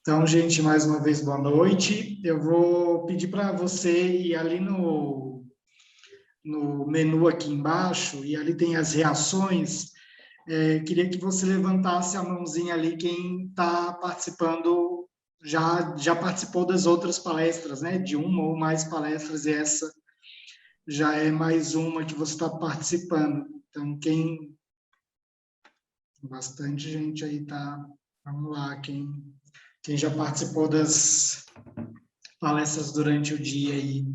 Então, gente, mais uma vez, boa noite. Eu vou pedir para você ir ali no menu aqui embaixo, e ali tem as reações. Queria que você levantasse a mãozinha ali, quem está participando, já participou das outras palestras, né? De uma ou mais palestras, e essa já é mais uma que você está participando. Então, bastante gente aí tá. Vamos lá, quem já participou das palestras durante o dia aí.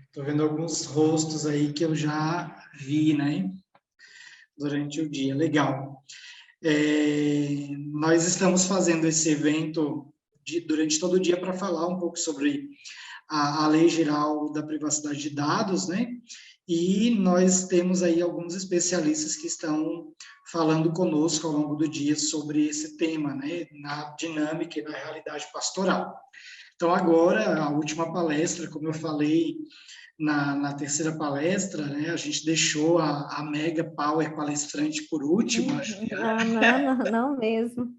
Estou vendo alguns rostos aí que eu já vi, né? Durante o dia. Legal. Nós estamos fazendo esse evento durante todo o dia para falar um pouco sobre a Lei Geral da Privacidade de Dados, né? E nós temos aí alguns especialistas que estão falando conosco ao longo do dia sobre esse tema, né? Na dinâmica e na realidade pastoral. Então, agora, a última palestra, como eu falei na terceira palestra, né, a gente deixou a Mega Power palestrante por último, a Juliana, Não mesmo.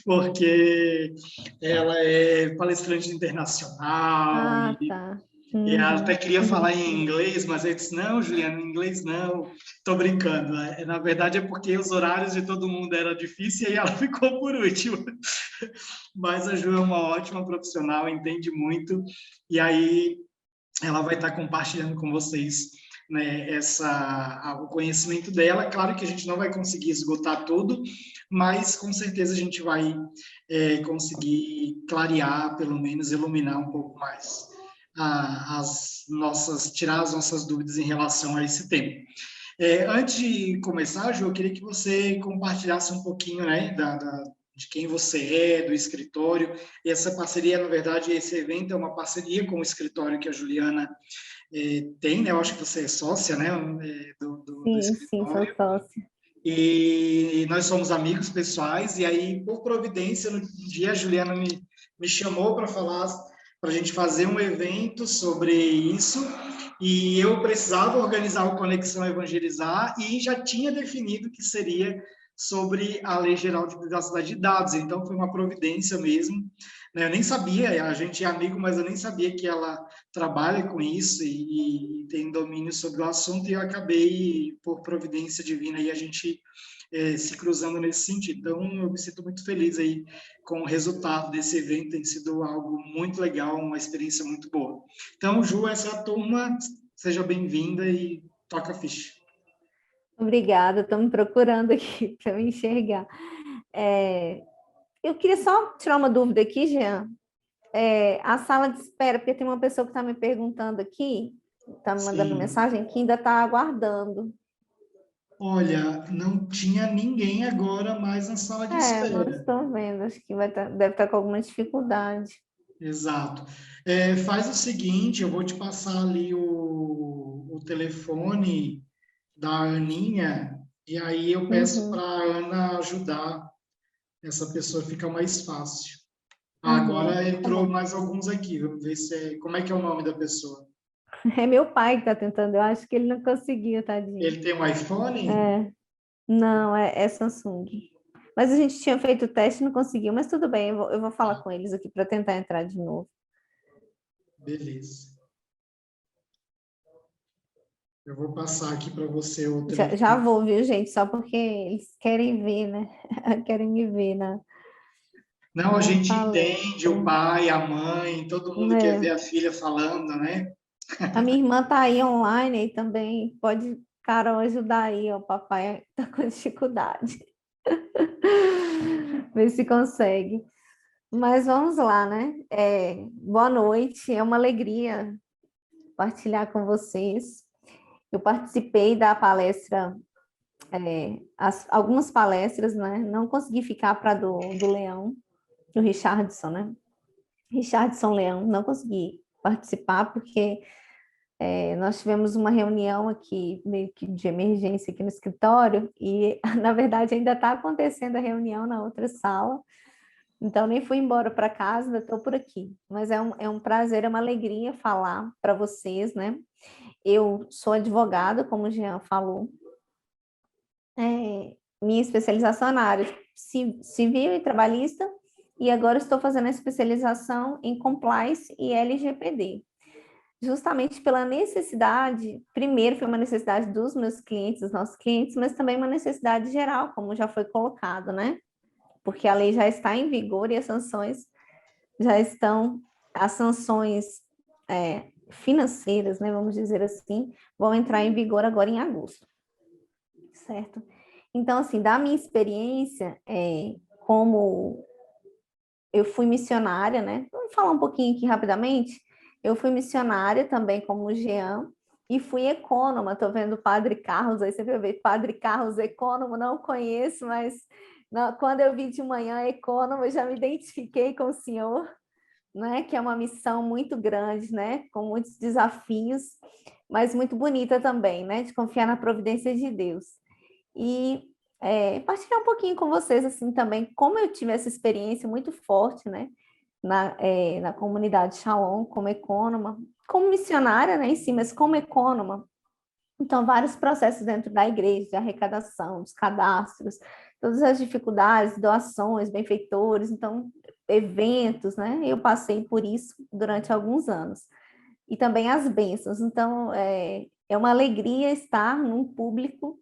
porque ela é palestrante internacional Ah, e tá. ela até Uhum. queria falar em inglês, mas eu disse, não, Juliana, em inglês não. Estou brincando. Na verdade, é porque os horários de todo mundo eram difíceis e aí ela ficou por último. Mas a Ju é uma ótima profissional, entende muito. E aí ela vai estar compartilhando com vocês, né, o conhecimento dela. Claro que a gente não vai conseguir esgotar tudo, mas com certeza a gente vai conseguir clarear, pelo menos iluminar um pouco mais tirar as nossas dúvidas em relação a esse tema. Antes de começar, Ju, eu queria que você compartilhasse um pouquinho, né, de quem você é, do escritório. E essa parceria, na verdade, esse evento é uma parceria com o escritório que a Juliana tem, né? Eu acho que você é sócia, né, do Sim, sou escritório. sócia. E nós somos amigos pessoais, e aí, por providência, no dia a Juliana me chamou para falar, para a gente fazer um evento sobre isso, e eu precisava organizar o Conexão Evangelizar, e já tinha definido que seria sobre a Lei Geral de Privacidade de Dados, então foi uma providência mesmo, né? Eu nem sabia, a gente é amigo, mas eu nem sabia que ela trabalha com isso e tem domínio sobre o assunto, e eu acabei, por providência divina, e a gente se cruzando nesse sentido. Então, eu me sinto muito feliz aí com o resultado desse evento, tem sido algo muito legal, uma experiência muito boa. Então, Ju, essa é a turma, seja bem-vinda e toca a ficha. Obrigada, estão me procurando aqui para me enxergar. Eu queria só tirar uma dúvida aqui, Jean. A sala de espera, porque tem uma pessoa que está me perguntando aqui, está me mandando Sim. mensagem, que ainda está aguardando. Olha, não tinha ninguém agora mais na sala de Não espera. estou vendo, acho que deve estar com alguma dificuldade. Exato. Faz o seguinte, eu vou te passar ali o telefone da Aninha, e aí eu peço para Uhum, a Ana ajudar essa pessoa, fica mais fácil. Agora tá entrou bom. mais alguns aqui, vamos ver como é que é o nome da pessoa. É meu pai que está tentando, eu acho que ele não conseguiu, tadinho. Ele tem um iPhone? É, não, é Samsung. Mas a gente tinha feito o teste e não conseguiu, mas tudo bem, eu vou falar com eles aqui para tentar entrar de novo. Beleza. Eu vou passar aqui para você o Já telefone. vou, viu, gente? Só porque eles querem ver, né? Querem me ver Não, a na gente entende palestra. o pai, a mãe, todo mundo quer ver É. a filha falando, né? A minha irmã tá aí online e também pode, Carol, ajudar aí, ó, o papai tá com dificuldade. Ver se consegue. Mas vamos lá, né? Boa noite, é uma alegria partilhar com vocês. Eu participei da palestra, algumas palestras, né? Não consegui ficar para do Leão, do Richardson, né? Richardson Leão, não consegui participar porque nós tivemos uma reunião aqui, meio que de emergência aqui no escritório, e na verdade ainda está acontecendo a reunião na outra sala, então nem fui embora para casa, ainda estou por aqui. Mas é um prazer, é uma alegria falar para vocês, né? Eu sou advogada, como o Jean falou, minha especialização é na área civil e trabalhista, e agora estou fazendo a especialização em Compliance e LGPD. Justamente pela necessidade, primeiro foi uma necessidade dos meus clientes, dos nossos clientes, mas também uma necessidade geral, como já foi colocado, né? Porque a lei já está em vigor e as sanções já estão, as sanções financeiras, né, vamos dizer assim, vão entrar em vigor agora em agosto, certo? Então, assim, da minha experiência, como eu fui missionária, né? Vamos falar um pouquinho aqui rapidamente. Eu fui missionária também como o Jean e fui econômica. Estou vendo o Padre Carlos, aí sempre eu vejo Padre Carlos econômico, não conheço, mas quando eu vi de manhã econômico, eu já me identifiquei com o senhor, né? Que é uma missão muito grande, né? Com muitos desafios, mas muito bonita também, né? De confiar na providência de Deus. E partilhar um pouquinho com vocês, assim, também, como eu tive essa experiência muito forte, né, na comunidade Shalom, como econômica, como missionária, né, em si, mas como econômica. Então, vários processos dentro da igreja, de arrecadação, dos cadastros, todas as dificuldades, doações, benfeitores, então, eventos, né, eu passei por isso durante alguns anos. E também as bênçãos. Então, é uma alegria estar num público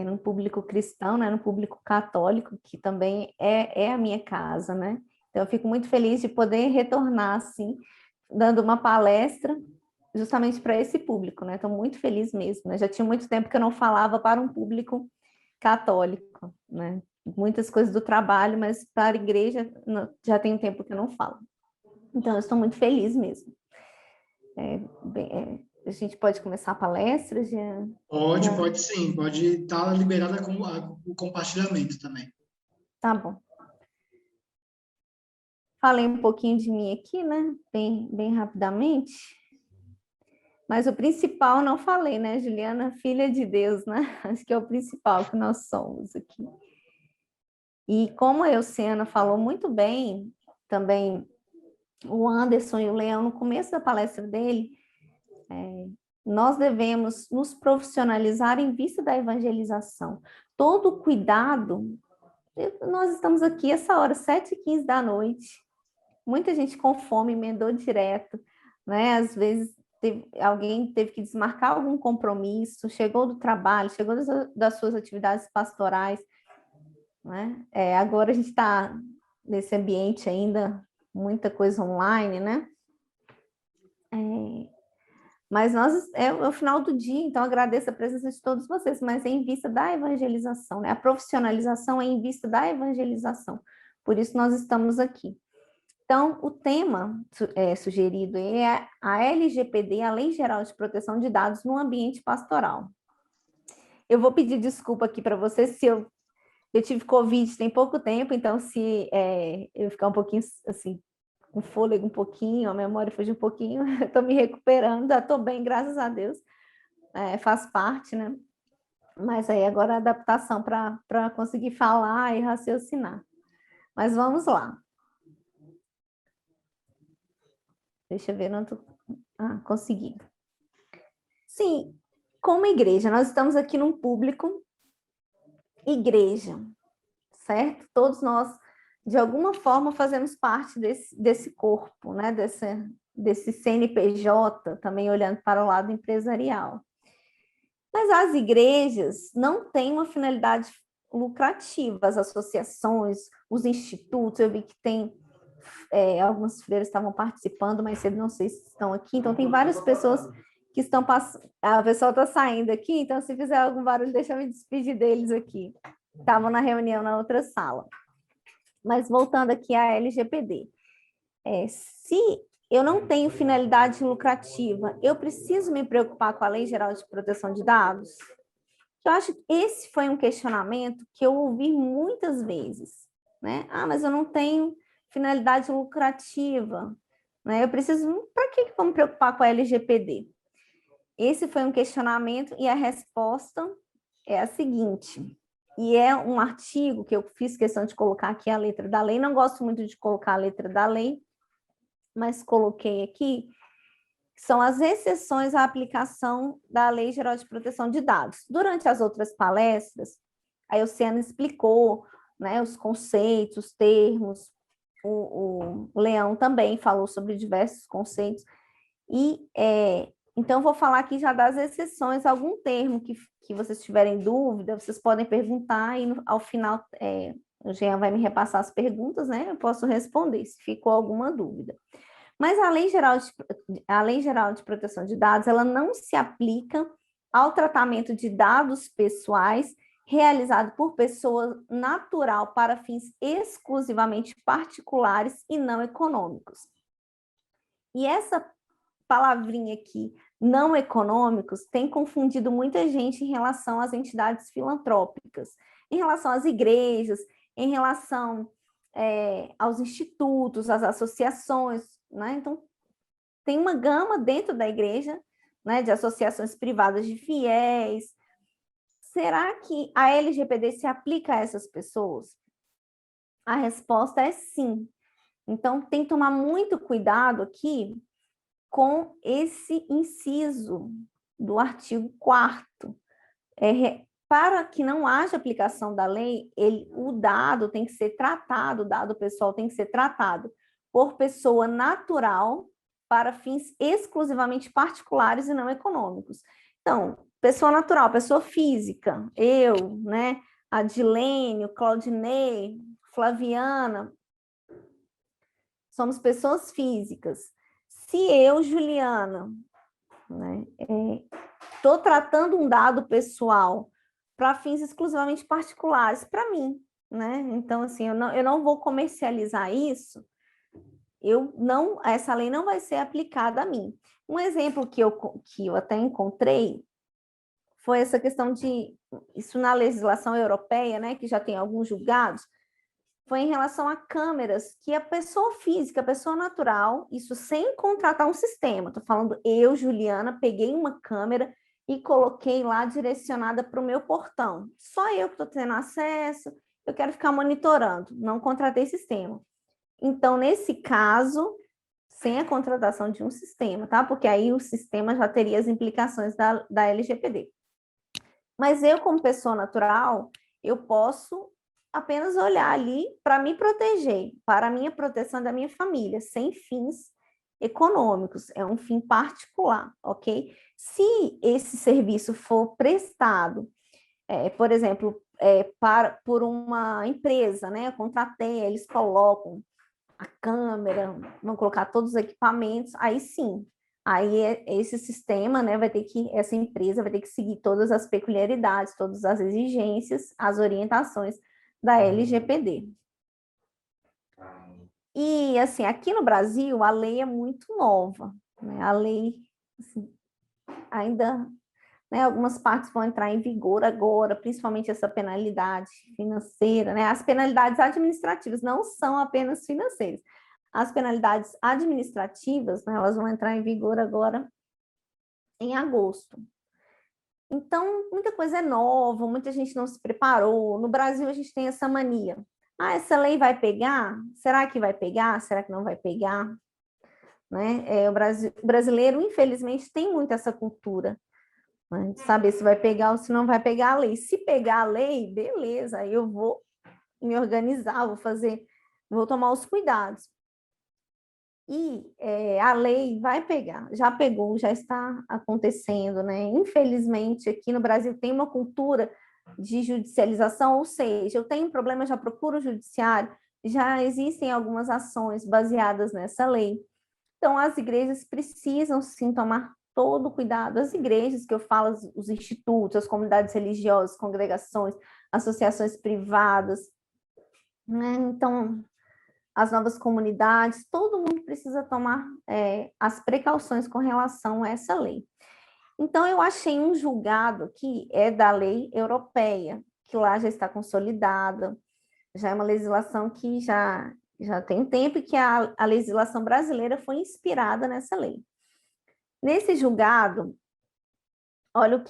no público cristão, né, no público católico, que também é a minha casa, né? Então, eu fico muito feliz de poder retornar, assim, dando uma palestra justamente para esse público, né? Estou muito feliz mesmo, né? Já tinha muito tempo que eu não falava para um público católico, né? Muitas coisas do trabalho, mas para a igreja já tem um tempo que eu não falo. Então, eu estou muito feliz mesmo. A gente pode começar a palestra, Jean? Pode sim, pode estar liberada o compartilhamento também. Tá bom. Falei um pouquinho de mim aqui, né? Bem rapidamente. Mas o principal não falei, né, Juliana? Filha de Deus, né? Acho que é o principal que nós somos aqui. E como a Elciana falou muito bem, também o Anderson e o Leão, no começo da palestra dele, nós devemos nos profissionalizar em vista da evangelização. Todo cuidado, nós estamos aqui essa hora, 7h15 da noite, muita gente com fome, emendou direto, né? Às vezes alguém teve que desmarcar algum compromisso, chegou do trabalho, chegou das suas atividades pastorais, né? Agora a gente está nesse ambiente ainda, muita coisa online, né? Mas é o final do dia, então agradeço a presença de todos vocês, mas é em vista da evangelização, né? A profissionalização é em vista da evangelização, por isso nós estamos aqui. Então, o tema sugerido é a LGPD, a Lei Geral de Proteção de Dados no Ambiente Pastoral. Eu vou pedir desculpa aqui para vocês se eu tive Covid tem pouco tempo, então se eu ficar um pouquinho assim, com fôlego um pouquinho, a memória fugir um pouquinho, eu estou me recuperando, já estou bem, graças a Deus, faz parte, né? Mas aí agora a adaptação para conseguir falar e raciocinar. Mas vamos lá. Deixa eu ver, não estou... consegui. Sim, como igreja, nós estamos aqui num público igreja, certo? Todos nós, de alguma forma, fazemos parte desse corpo, né? Desse CNPJ, também olhando para o lado empresarial. Mas as igrejas não têm uma finalidade lucrativa, as associações, os institutos, eu vi que tem algumas freiras estavam participando, mas cedo não sei se estão aqui, então tem várias pessoas que estão passando, a pessoa está saindo aqui, então se fizer algum barulho, deixa eu me despedir deles aqui. Estavam na reunião na outra sala. Mas voltando aqui à LGPD, se eu não tenho finalidade lucrativa, eu preciso me preocupar com a Lei Geral de Proteção de Dados? Eu acho que esse foi um questionamento que eu ouvi muitas vezes, né? Mas eu não tenho finalidade lucrativa, né? Eu preciso, para que vamos preocupar com a LGPD? Esse foi um questionamento e a resposta é a seguinte, e é um artigo que eu fiz questão de colocar aqui a letra da lei, não gosto muito de colocar a letra da lei, mas coloquei aqui, são as exceções à aplicação da Lei Geral de Proteção de Dados. Durante as outras palestras, a Elciana explicou, né, os conceitos, os termos. O Leão também falou sobre diversos conceitos. E, então, eu vou falar aqui já das exceções, algum termo que vocês tiverem dúvida, vocês podem perguntar e ao final o Jean vai me repassar as perguntas, né? Eu posso responder se ficou alguma dúvida. Mas a Lei Geral de Proteção de Dados, ela não se aplica ao tratamento de dados pessoais realizado por pessoa natural para fins exclusivamente particulares e não econômicos. E essa palavrinha aqui, não econômicos, tem confundido muita gente em relação às entidades filantrópicas, em relação às igrejas, em relação aos institutos, às associações, né? Então, tem uma gama dentro da igreja, né, de associações privadas de fiéis. Será que a LGPD se aplica a essas pessoas? A resposta é sim. Então, tem que tomar muito cuidado aqui com esse inciso do artigo 4º. Para que não haja aplicação da lei, o dado tem que ser tratado, o dado pessoal tem que ser tratado por pessoa natural para fins exclusivamente particulares e não econômicos. Então, pessoa natural, pessoa física, eu, né, Adilene, Claudinei, Flaviana, somos pessoas físicas. Se eu, Juliana, né, estou tratando um dado pessoal para fins exclusivamente particulares, para mim, né? Então, assim, eu não vou comercializar isso, essa lei não vai ser aplicada a mim. Um exemplo que eu até encontrei foi essa questão isso na legislação europeia, né, que já tem alguns julgados, foi em relação a câmeras que a pessoa física, a pessoa natural, isso sem contratar um sistema, estou falando eu, Juliana, peguei uma câmera e coloquei lá direcionada para o meu portão. Só eu que estou tendo acesso, eu quero ficar monitorando, não contratei sistema. Então, nesse caso, sem a contratação de um sistema, tá? Porque aí o sistema já teria as implicações da LGPD. Mas eu, como pessoa natural, eu posso apenas olhar ali para me proteger, para a minha proteção da minha família, sem fins econômicos, é um fim particular, ok? Se esse serviço for prestado, por exemplo, por uma empresa, né? Eu contratei, eles colocam a câmera, vão colocar todos os equipamentos, aí sim, aí esse sistema, né, essa empresa vai ter que seguir todas as peculiaridades, todas as exigências, as orientações da LGPD. E, assim, aqui no Brasil, a lei é muito nova, né? A lei, assim, ainda, né, algumas partes vão entrar em vigor agora, principalmente essa penalidade financeira, né? As penalidades administrativas não são apenas financeiras. As penalidades administrativas, né, elas vão entrar em vigor agora em agosto. Então, muita coisa é nova, muita gente não se preparou. No Brasil, a gente tem essa mania. Ah, essa lei vai pegar? Será que vai pegar? Será que não vai pegar? Né? O brasileiro, infelizmente, tem muito essa cultura, né, de saber se vai pegar ou se não vai pegar a lei. Se pegar a lei, beleza, aí eu vou me organizar, vou tomar os cuidados. E a lei vai pegar, já pegou, já está acontecendo, né? Infelizmente, aqui no Brasil tem uma cultura de judicialização, ou seja, eu tenho um problema, já procuro o judiciário, já existem algumas ações baseadas nessa lei. Então, as igrejas precisam, sim, tomar todo o cuidado. As igrejas, que eu falo, os institutos, as comunidades religiosas, congregações, associações privadas, né? Então, as novas comunidades, todo mundo precisa tomar as precauções com relação a essa lei. Então, eu achei um julgado que é da lei europeia, que lá já está consolidada, já é uma legislação que já tem um tempo e que a legislação brasileira foi inspirada nessa lei. Nesse julgado, olha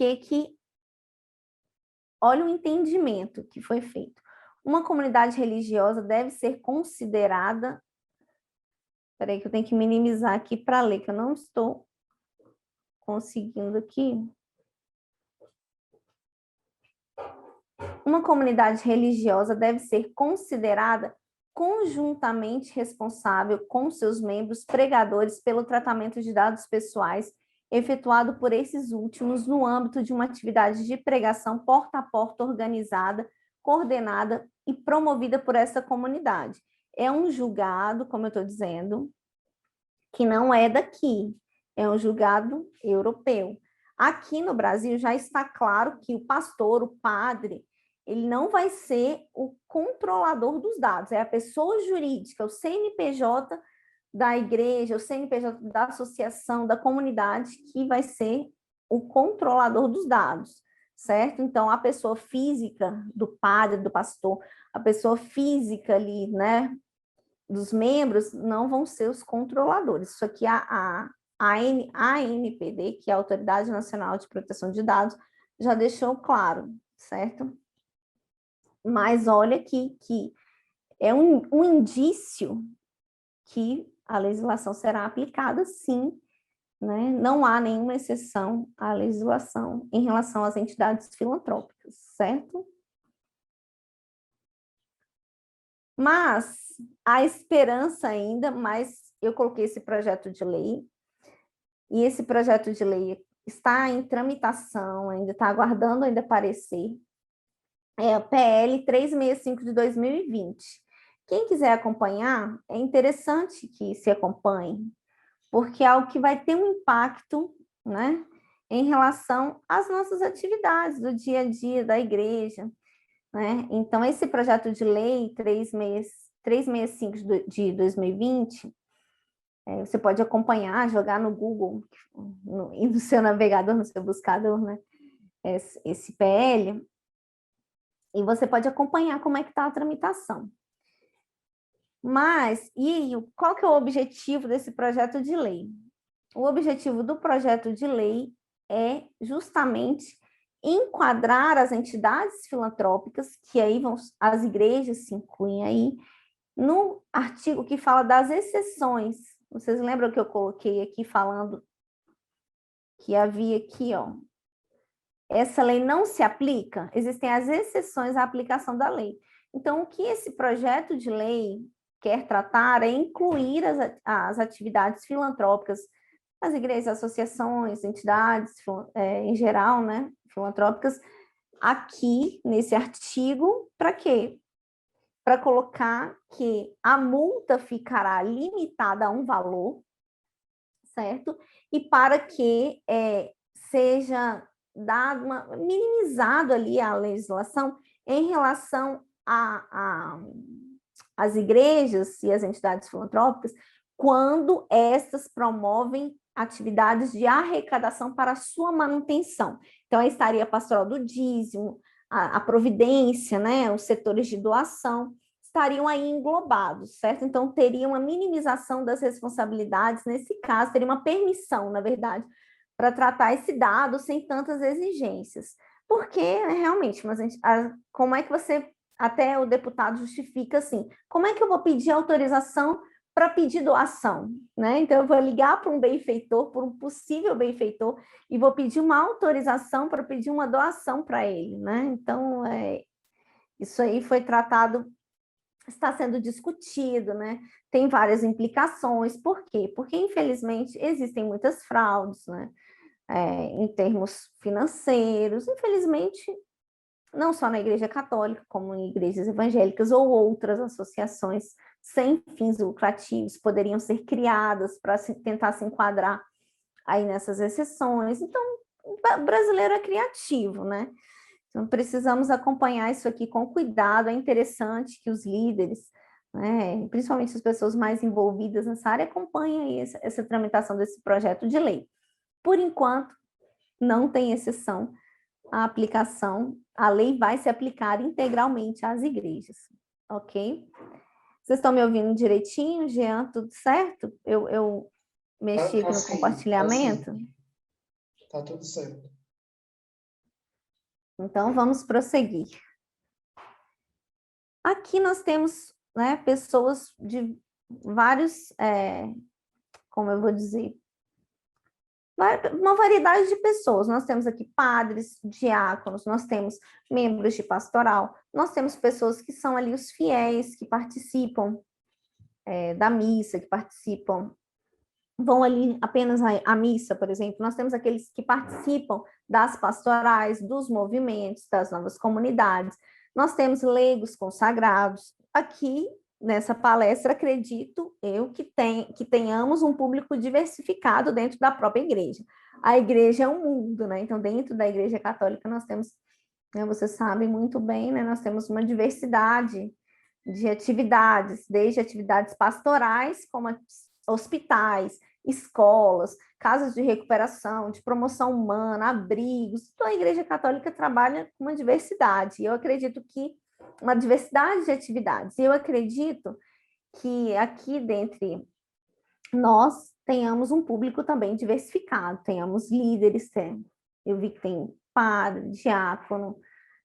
olha o entendimento que foi feito. Uma comunidade religiosa deve ser considerada... Espera aí que eu tenho que minimizar aqui para ler, que eu não estou conseguindo aqui. uma comunidade religiosa deve ser considerada conjuntamente responsável com seus membros pregadores pelo tratamento de dados pessoais efetuado por esses últimos no âmbito de uma atividade de pregação porta a porta organizada, coordenada e promovida por essa comunidade. É um julgado, como eu estou dizendo, que não é daqui, é um julgado europeu. Aqui no Brasil já está claro que o pastor, o padre, ele não vai ser o controlador dos dados, é a pessoa jurídica, o CNPJ da igreja, o CNPJ da associação, da comunidade, que vai ser o controlador dos dados, certo? Então, a pessoa física do padre, do pastor, a pessoa física ali, né, dos membros, não vão ser os controladores. Isso aqui, a ANPD, que é a Autoridade Nacional de Proteção de Dados, já deixou claro, certo? Mas olha aqui que é um indício que a legislação será aplicada, sim, né? Não há nenhuma exceção à legislação em relação às entidades filantrópicas, certo? Mas há esperança ainda, mas eu coloquei esse projeto de lei, e esse projeto de lei está em tramitação, ainda está aguardando ainda parecer, é o PL 365 de 2020. Quem quiser acompanhar, é interessante que se acompanhe, porque é algo que vai ter um impacto, né, em relação às nossas atividades do dia a dia da igreja, né? Então, esse projeto de lei 365 de 2020, você pode acompanhar, jogar no Google, e no seu navegador, no seu buscador, né, esse PL, e você pode acompanhar como é que está a tramitação. Mas, qual que é o objetivo desse projeto de lei? O objetivo do projeto de lei é justamente enquadrar as entidades filantrópicas, que aí as igrejas se incluem aí, no artigo que fala das exceções. Vocês lembram que eu coloquei aqui falando que havia aqui, ó, essa lei não se aplica? Existem as exceções à aplicação da lei. Então, o que esse projeto de lei quer tratar é incluir as atividades filantrópicas, as igrejas, associações, entidades, em geral, né, filantrópicas, aqui nesse artigo, para quê? Para colocar que a multa ficará limitada a um valor, certo? E para que seja minimizado ali a legislação em relação às igrejas e as entidades filantrópicas, quando estas promovem atividades de arrecadação para sua manutenção. Então, aí estaria a pastoral do dízimo, a providência, né, os setores de doação, estariam aí englobados, certo? Então, teria uma minimização das responsabilidades, nesse caso, teria uma permissão, na verdade, para tratar esse dado sem tantas exigências. Porque, realmente, mas como é que você, até o deputado justifica assim, como é que eu vou pedir autorização para pedir doação, né? Então, eu vou ligar para um benfeitor, para um possível benfeitor, e vou pedir uma autorização para pedir uma doação para ele, né? Então, isso aí foi tratado, está sendo discutido, né? Tem várias implicações. Por quê? Porque, infelizmente, existem muitas fraudes, né? Em termos financeiros, infelizmente, não só na Igreja Católica, como em igrejas evangélicas ou outras associações sem fins lucrativos poderiam ser criadas para tentar se enquadrar aí nessas exceções. Então, o brasileiro é criativo, né? Então, precisamos acompanhar isso aqui com cuidado. É interessante que os líderes, né, principalmente as pessoas mais envolvidas nessa área, acompanhem essa tramitação desse projeto de lei. Por enquanto, não tem exceção à aplicação, a lei vai se aplicar integralmente às igrejas, ok? Vocês estão me ouvindo direitinho, Jean? Tudo certo? Eu mexi aqui no compartilhamento? Tá tudo certo. Então, vamos prosseguir. Aqui nós temos, né, pessoas de vários, como eu vou dizer, uma variedade de pessoas. Nós temos aqui padres, diáconos, nós temos membros de pastoral, nós temos pessoas que são ali os fiéis, que participam da missa, que participam, vão ali apenas à missa, por exemplo. Nós temos aqueles que participam das pastorais, dos movimentos, das novas comunidades. Nós temos leigos consagrados. Aqui, nessa palestra, acredito eu que tenhamos um público diversificado dentro da própria igreja. A igreja é um mundo, né? Então, dentro da igreja católica, nós temos, né, vocês sabem muito bem, né? Nós temos uma diversidade de atividades, desde atividades pastorais, como hospitais, escolas, casas de recuperação, de promoção humana, abrigos. Então, a Igreja Católica trabalha com uma diversidade. Eu acredito que uma diversidade de atividades. Eu acredito que aqui dentre nós tenhamos um público também diversificado, tenhamos líderes, eu vi que tem padre, diácono,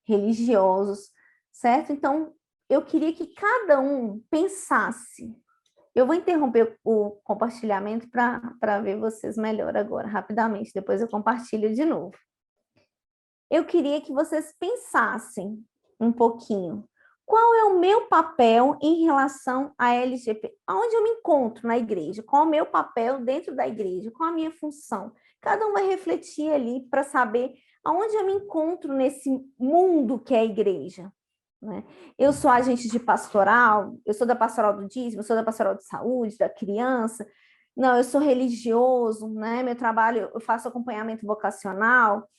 religiosos, certo? Então, eu queria que cada um pensasse. Eu vou interromper o compartilhamento para ver vocês melhor agora, rapidamente, depois eu compartilho de novo. Eu queria que vocês pensassem um pouquinho. Qual é o meu papel em relação à LGBT? Onde eu me encontro na igreja? Qual é o meu papel dentro da igreja? Qual a minha função? Cada um vai refletir ali para saber aonde eu me encontro nesse mundo que é a igreja. Né? Eu sou agente de pastoral, eu sou da pastoral do dízimo, eu sou da pastoral de saúde, da criança. Não, eu sou religioso, né? Meu trabalho, eu faço acompanhamento vocacional,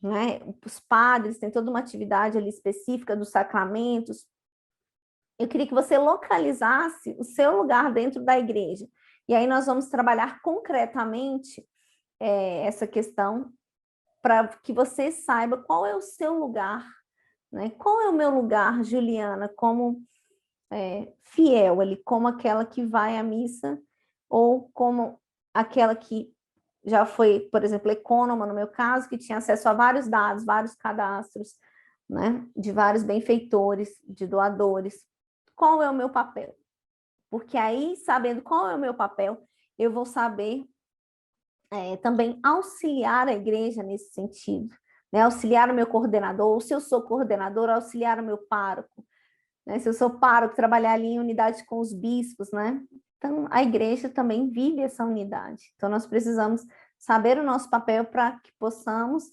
né? Os padres têm toda uma atividade ali específica dos sacramentos. Eu queria que você localizasse o seu lugar dentro da igreja. E aí nós vamos trabalhar concretamente essa questão para que você saiba qual é o seu lugar, né? Qual é o meu lugar, Juliana, como fiel ali, como aquela que vai à missa ou como aquela que já foi, por exemplo, econômica, no meu caso, que tinha acesso a vários dados, vários cadastros, né, de vários benfeitores, de doadores. Qual é o meu papel? Porque aí, sabendo qual é o meu papel, eu vou saber também auxiliar a igreja nesse sentido, né? Auxiliar o meu coordenador, ou se eu sou coordenador, auxiliar o meu pároco, né? Se eu sou pároco, trabalhar ali em unidade com os bispos, né? Então, a igreja também vive essa unidade. Então, nós precisamos saber o nosso papel para que possamos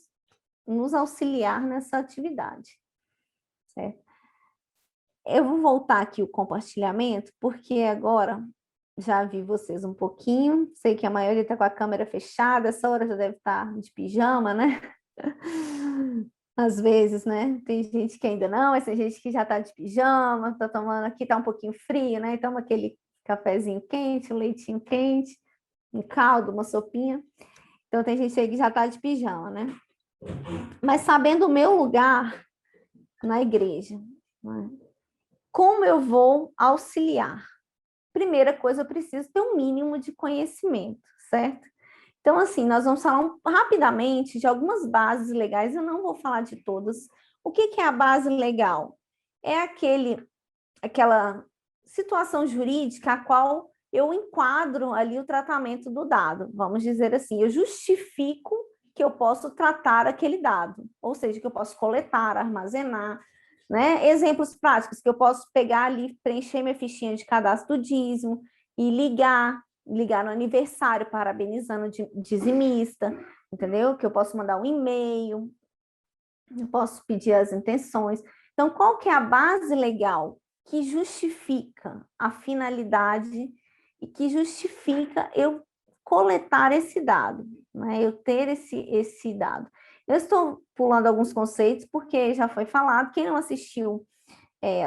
nos auxiliar nessa atividade, certo? Eu vou voltar aqui o compartilhamento, porque agora já vi vocês um pouquinho, sei que a maioria está com a câmera fechada, essa hora já deve estar de pijama, né? Às vezes, né? Tem gente que ainda não, mas tem gente que já está de pijama, está tomando aqui, está um pouquinho frio, né? Toma aquele cafezinho quente, um leitinho quente, um caldo, uma sopinha. Então, tem gente aí que já está de pijama, né? Mas sabendo o meu lugar na igreja, né? Como eu vou auxiliar? Primeira coisa, eu preciso ter um mínimo de conhecimento, certo? Então, assim, nós vamos falar rapidamente de algumas bases legais, eu não vou falar de todas. O que é a base legal? É aquela situação jurídica a qual eu enquadro ali o tratamento do dado. Vamos dizer assim, eu justifico que eu posso tratar aquele dado, ou seja, que eu posso coletar, armazenar, né? Exemplos práticos, que eu posso pegar ali, preencher minha fichinha de cadastro do dízimo e ligar no aniversário, parabenizando o dizimista, entendeu? Que eu posso mandar um e-mail, eu posso pedir as intenções. Então, qual que é a base legal que justifica a finalidade e que justifica eu coletar esse dado, né? Eu ter esse dado. Eu estou pulando alguns conceitos porque já foi falado. Quem não assistiu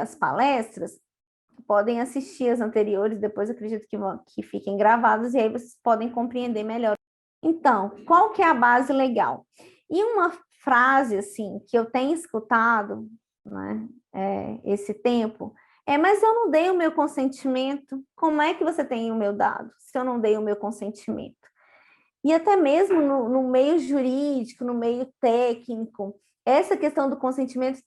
as palestras, podem assistir as anteriores, depois acredito que fiquem gravadas, e aí vocês podem compreender melhor. Então, qual que é a base legal? E uma frase, assim, que eu tenho escutado, né, esse tempo, mas eu não dei o meu consentimento, como é que você tem o meu dado, se eu não dei o meu consentimento? E até mesmo no meio jurídico, no meio técnico, essa questão do consentimento,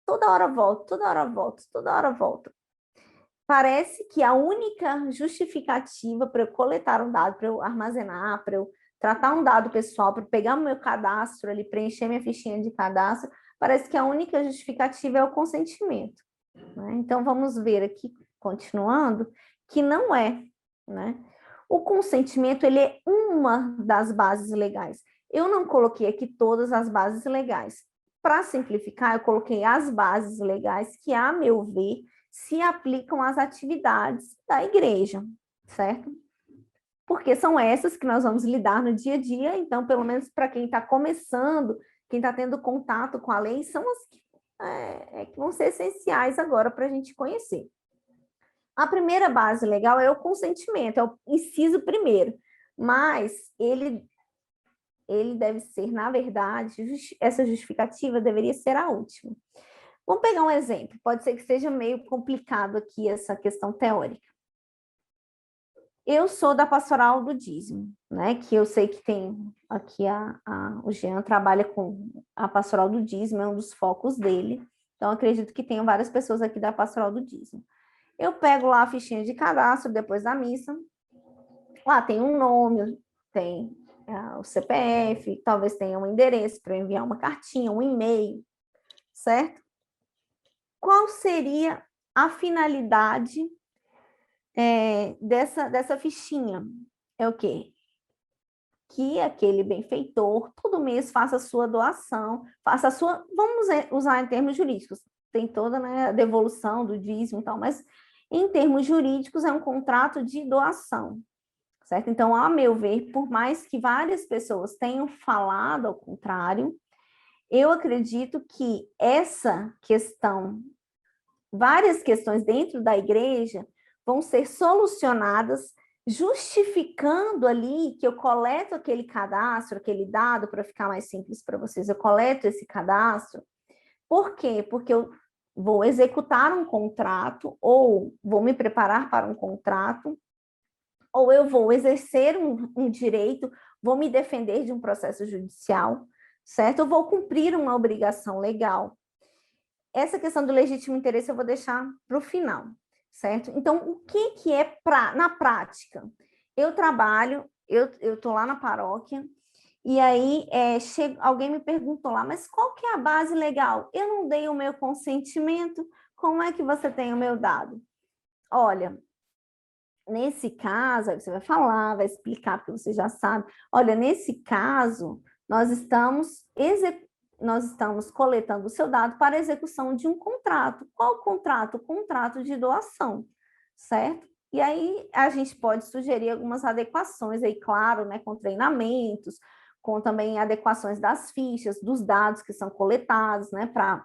toda hora volta, toda hora volta, toda hora volta. Parece que a única justificativa para eu coletar um dado, para eu armazenar, para eu tratar um dado pessoal, para pegar o meu cadastro ali, preencher minha fichinha de cadastro, parece que a única justificativa é o consentimento, né? Então, vamos ver aqui, continuando, que não é, né? O consentimento, ele é uma das bases legais. Eu não coloquei aqui todas as bases legais. Para simplificar, eu coloquei as bases legais que, a meu ver, se aplicam às atividades da igreja, certo? Porque são essas que nós vamos lidar no dia a dia, então, pelo menos para quem está começando, quem está tendo contato com a lei, são as que vão ser essenciais agora para a gente conhecer. A primeira base legal é o consentimento, é o inciso primeiro, mas ele deve ser, na verdade, essa justificativa deveria ser a última. Vamos pegar um exemplo, pode ser que seja meio complicado aqui essa questão teórica. Eu sou da pastoral do dízimo, né? Que eu sei que tem aqui o Jean trabalha com a pastoral do dízimo, é um dos focos dele. Então, acredito que tenham várias pessoas aqui da pastoral do dízimo. Eu pego lá a fichinha de cadastro depois da missa. Lá tem um nome, tem o CPF, talvez tenha um endereço para eu enviar uma cartinha, um e-mail, certo? Qual seria a finalidade dessa fichinha? É o quê? Que aquele benfeitor todo mês faça a sua doação, faça a sua, vamos usar em termos jurídicos, tem toda, né, a devolução do dízimo e tal, mas em termos jurídicos é um contrato de doação, certo? Então, a meu ver, por mais que várias pessoas tenham falado ao contrário, eu acredito que essa questão, várias questões dentro da igreja vão ser solucionadas justificando ali que eu coleto aquele cadastro, aquele dado, para ficar mais simples para vocês, eu coleto esse cadastro. Por quê? Porque eu vou executar um contrato, ou vou me preparar para um contrato, ou eu vou exercer um direito, vou me defender de um processo judicial, certo? Eu vou cumprir uma obrigação legal. Essa questão do legítimo interesse eu vou deixar para o final, certo? Então, o que é na prática? Eu trabalho, eu estou lá na paróquia, e aí alguém me perguntou lá, mas qual que é a base legal? Eu não dei o meu consentimento, como é que você tem o meu dado? Olha, nesse caso, aí você vai falar, vai explicar, porque você já sabe. Olha, nesse caso, nós estamos coletando o seu dado para execução de um contrato. Qual contrato? O contrato de doação, certo? E aí a gente pode sugerir algumas adequações aí, claro, né, com treinamentos, com também adequações das fichas, dos dados que são coletados, né, para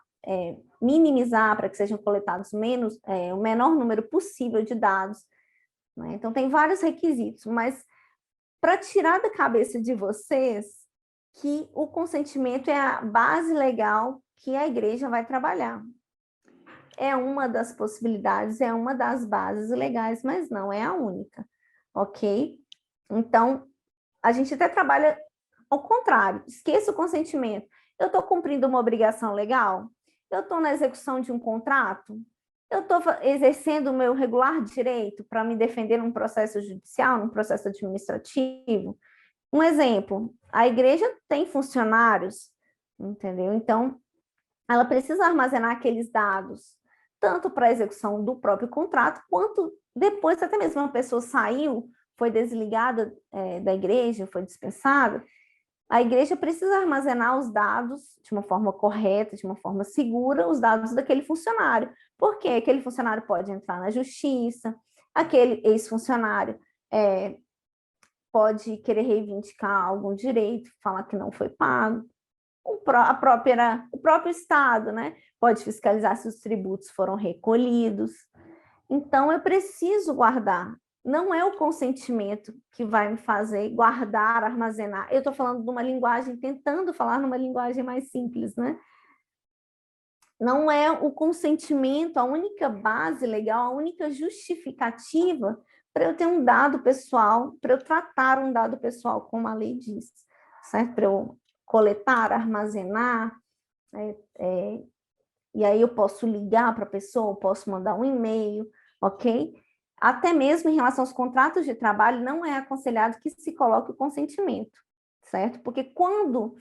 minimizar, para que sejam coletados o menor número possível de dados, né? Então, tem vários requisitos, mas para tirar da cabeça de vocês que o consentimento é a base legal que a igreja vai trabalhar. É uma das possibilidades, é uma das bases legais, mas não é a única, ok? Então, a gente até trabalha ao contrário, esqueça o consentimento. Eu estou cumprindo uma obrigação legal? Eu estou na execução de um contrato? Eu estou exercendo o meu regular direito para me defender num processo judicial, num processo administrativo? Um exemplo, a igreja tem funcionários, entendeu? Então, ela precisa armazenar aqueles dados, tanto para a execução do próprio contrato, quanto depois, até mesmo uma pessoa saiu, foi desligada da igreja, foi dispensada, a igreja precisa armazenar os dados de uma forma correta, de uma forma segura, os dados daquele funcionário. Porque aquele funcionário pode entrar na justiça, aquele ex-funcionário pode querer reivindicar algum direito, falar que não foi pago. O próprio Estado, né, pode fiscalizar se os tributos foram recolhidos. Então, eu preciso guardar. Não é o consentimento que vai me fazer guardar, armazenar. Eu estou falando de uma linguagem, tentando falar numa linguagem mais simples, né? Não é o consentimento a única base legal, a única justificativa para eu ter um dado pessoal, para eu tratar um dado pessoal, como a lei diz, certo? Para eu coletar, armazenar, e aí eu posso ligar para a pessoa, posso mandar um e-mail, ok? até mesmo em relação aos contratos de trabalho, não é aconselhado que se coloque o consentimento, certo? Porque quando,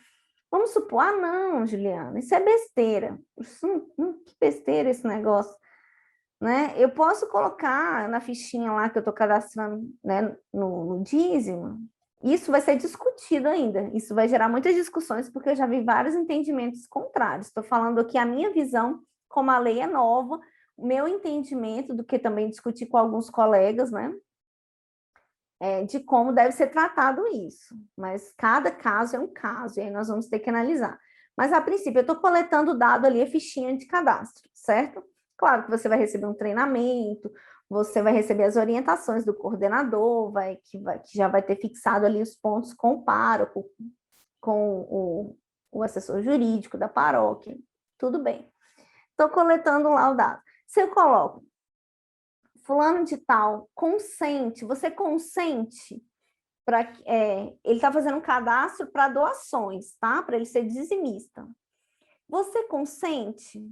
vamos supor, ah, não, Juliana, isso é besteira, que besteira esse negócio, né? Eu posso colocar na fichinha lá que eu estou cadastrando, né, no dízimo, isso vai ser discutido ainda, isso vai gerar muitas discussões, porque eu já vi vários entendimentos contrários. Estou falando aqui a minha visão, como a lei é nova, o meu entendimento, do que também discuti com alguns colegas, né, de como deve ser tratado isso. Mas cada caso é um caso, e aí nós vamos ter que analisar. Mas, a princípio, eu estou coletando dado ali, a fichinha de cadastro, certo? Claro que você vai receber um treinamento, você vai receber as orientações do coordenador, que já vai ter fixado ali os pontos com o pároco, com o assessor jurídico da paróquia, tudo bem. Estou coletando lá o dado. Se eu coloco fulano de tal consente, você consente para ele está fazendo um cadastro para doações, tá? Para ele ser dizimista. Você consente?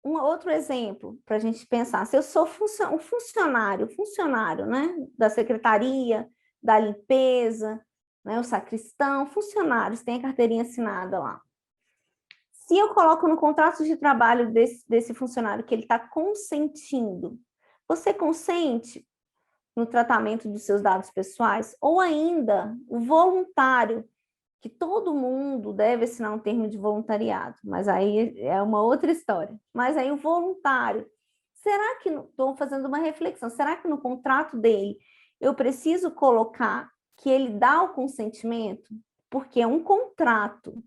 Um outro exemplo para a gente pensar, se eu sou um funcionário, né, da secretaria, da limpeza, né, o sacristão, funcionários, tem a carteirinha assinada lá. Se eu coloco no contrato de trabalho desse funcionário que ele está consentindo, você consente no tratamento dos seus dados pessoais? Ou ainda, o voluntário, que todo mundo deve assinar um termo de voluntariado, mas aí é uma outra história. Mas aí o voluntário, será que, estou fazendo uma reflexão, será que no contrato dele eu preciso colocar que ele dá o consentimento? Porque é um contrato.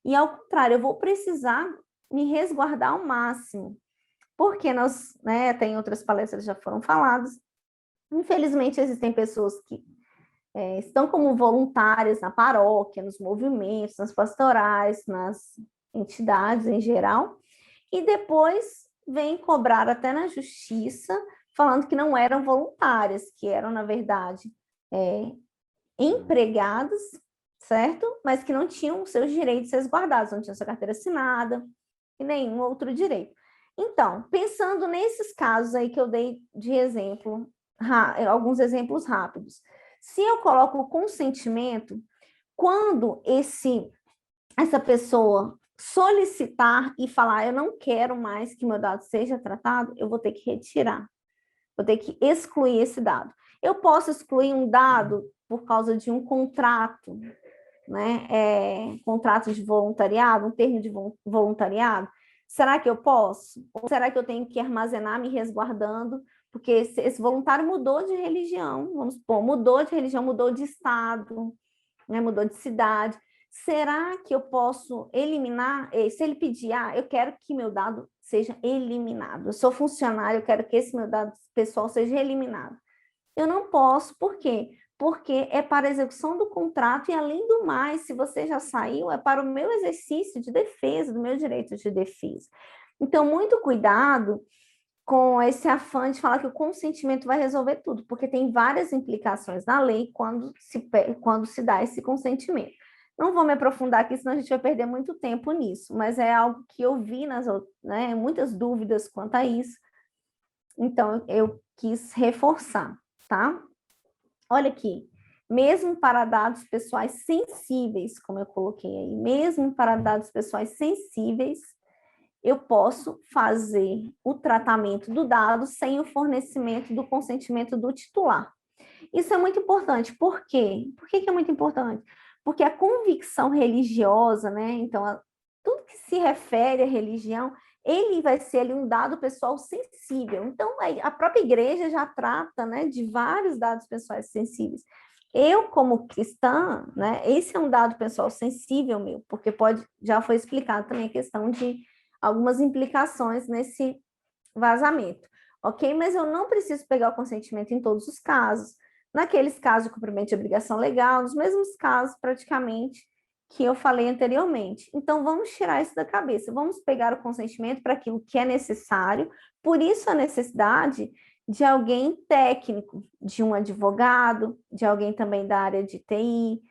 E, ao contrário, eu vou precisar me resguardar ao máximo. Porque nós, né, tem outras palestras já foram faladas, infelizmente existem pessoas que estão como voluntárias na paróquia, nos movimentos, nas pastorais, nas entidades em geral, e depois vêm cobrar até na justiça, falando que não eram voluntárias, que eram, na verdade, empregadas, certo? Mas que não tinham seus direitos resguardados, não tinham sua carteira assinada e nenhum outro direito. Então, pensando nesses casos aí que eu dei de exemplo, alguns exemplos rápidos, se eu coloco o consentimento, quando essa pessoa solicitar e falar, eu não quero mais que meu dado seja tratado, eu vou ter que retirar, vou ter que excluir esse dado. Eu posso excluir um dado por causa de um contrato, né? Contrato de voluntariado, um termo de voluntariado. Será que eu posso? Ou será que eu tenho que armazenar me resguardando? Porque esse voluntário mudou de religião, vamos supor, mudou de religião, mudou de estado, né? Mudou de cidade. Será que eu posso eliminar? Se ele pedir, eu quero que meu dado seja eliminado. Eu sou funcionário, eu quero que esse meu dado pessoal seja eliminado. Eu não posso, por quê? Porque é para a execução do contrato e, além do mais, se você já saiu, é para o meu exercício de defesa, do meu direito de defesa. Então, muito cuidado com esse afã de falar que o consentimento vai resolver tudo, porque tem várias implicações na lei quando se dá esse consentimento. Não vou me aprofundar aqui, senão a gente vai perder muito tempo nisso, mas é algo que eu vi né, muitas dúvidas quanto a isso, então eu quis reforçar, tá? Olha aqui, mesmo para dados pessoais sensíveis, como eu coloquei aí, mesmo para dados pessoais sensíveis, eu posso fazer o tratamento do dado sem o fornecimento do consentimento do titular. Isso é muito importante. Por quê? Por que é muito importante? Porque a convicção religiosa, né? Então, tudo que se refere à religião, ele vai ser ali um dado pessoal sensível. Então, a própria igreja já trata, né, de vários dados pessoais sensíveis. Eu, como cristã, né, esse é um dado pessoal sensível meu, porque já foi explicado também a questão de algumas implicações nesse vazamento, ok? Mas eu não preciso pegar o consentimento em todos os casos. Naqueles casos de cumprimento de obrigação legal, nos mesmos casos, praticamente, que eu falei anteriormente. Então, vamos tirar isso da cabeça, vamos pegar o consentimento para aquilo que é necessário, por isso a necessidade de alguém técnico, de um advogado, de alguém também da área de TI,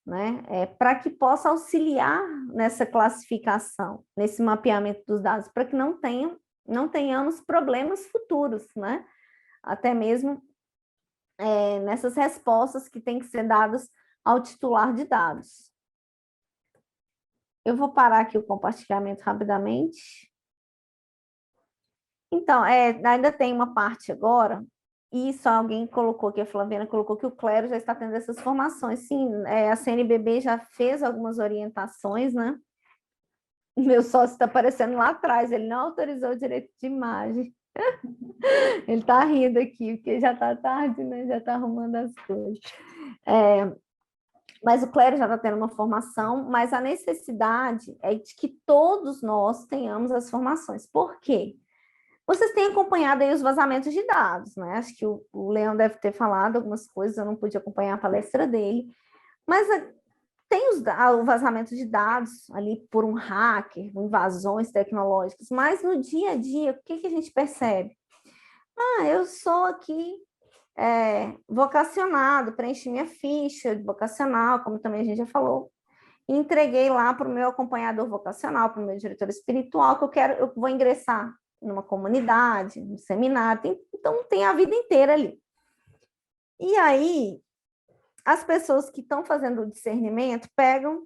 né? Para que possa auxiliar nessa classificação, nesse mapeamento dos dados, para que não tenham não tenhamos problemas futuros, né? Até mesmo nessas respostas que têm que ser dadas ao titular de dados. Eu vou parar aqui o compartilhamento rapidamente. Então, ainda tem uma parte agora, e só alguém colocou, que a Flaviana colocou, que o clero já está tendo essas formações. Sim, a CNBB já fez algumas orientações, né? Meu sócio está aparecendo lá atrás, ele não autorizou o direito de imagem. Ele está rindo aqui, porque já está tarde, né? Já está arrumando as coisas. Mas o clero já está tendo uma formação, mas a necessidade é de que todos nós tenhamos as formações. Por quê? Vocês têm acompanhado aí os vazamentos de dados, né? Acho que o Leão deve ter falado algumas coisas, eu não pude acompanhar a palestra dele, mas tem o vazamento de dados ali por um hacker, invasões tecnológicas, mas no dia a dia, o que a gente percebe? Eu sou aqui vocacionado, preenchi minha ficha vocacional, como também a gente já falou, e entreguei lá para o meu acompanhador vocacional, para o meu diretor espiritual, que eu vou ingressar numa comunidade, num seminário, então tem a vida inteira ali. E aí, as pessoas que estão fazendo o discernimento pegam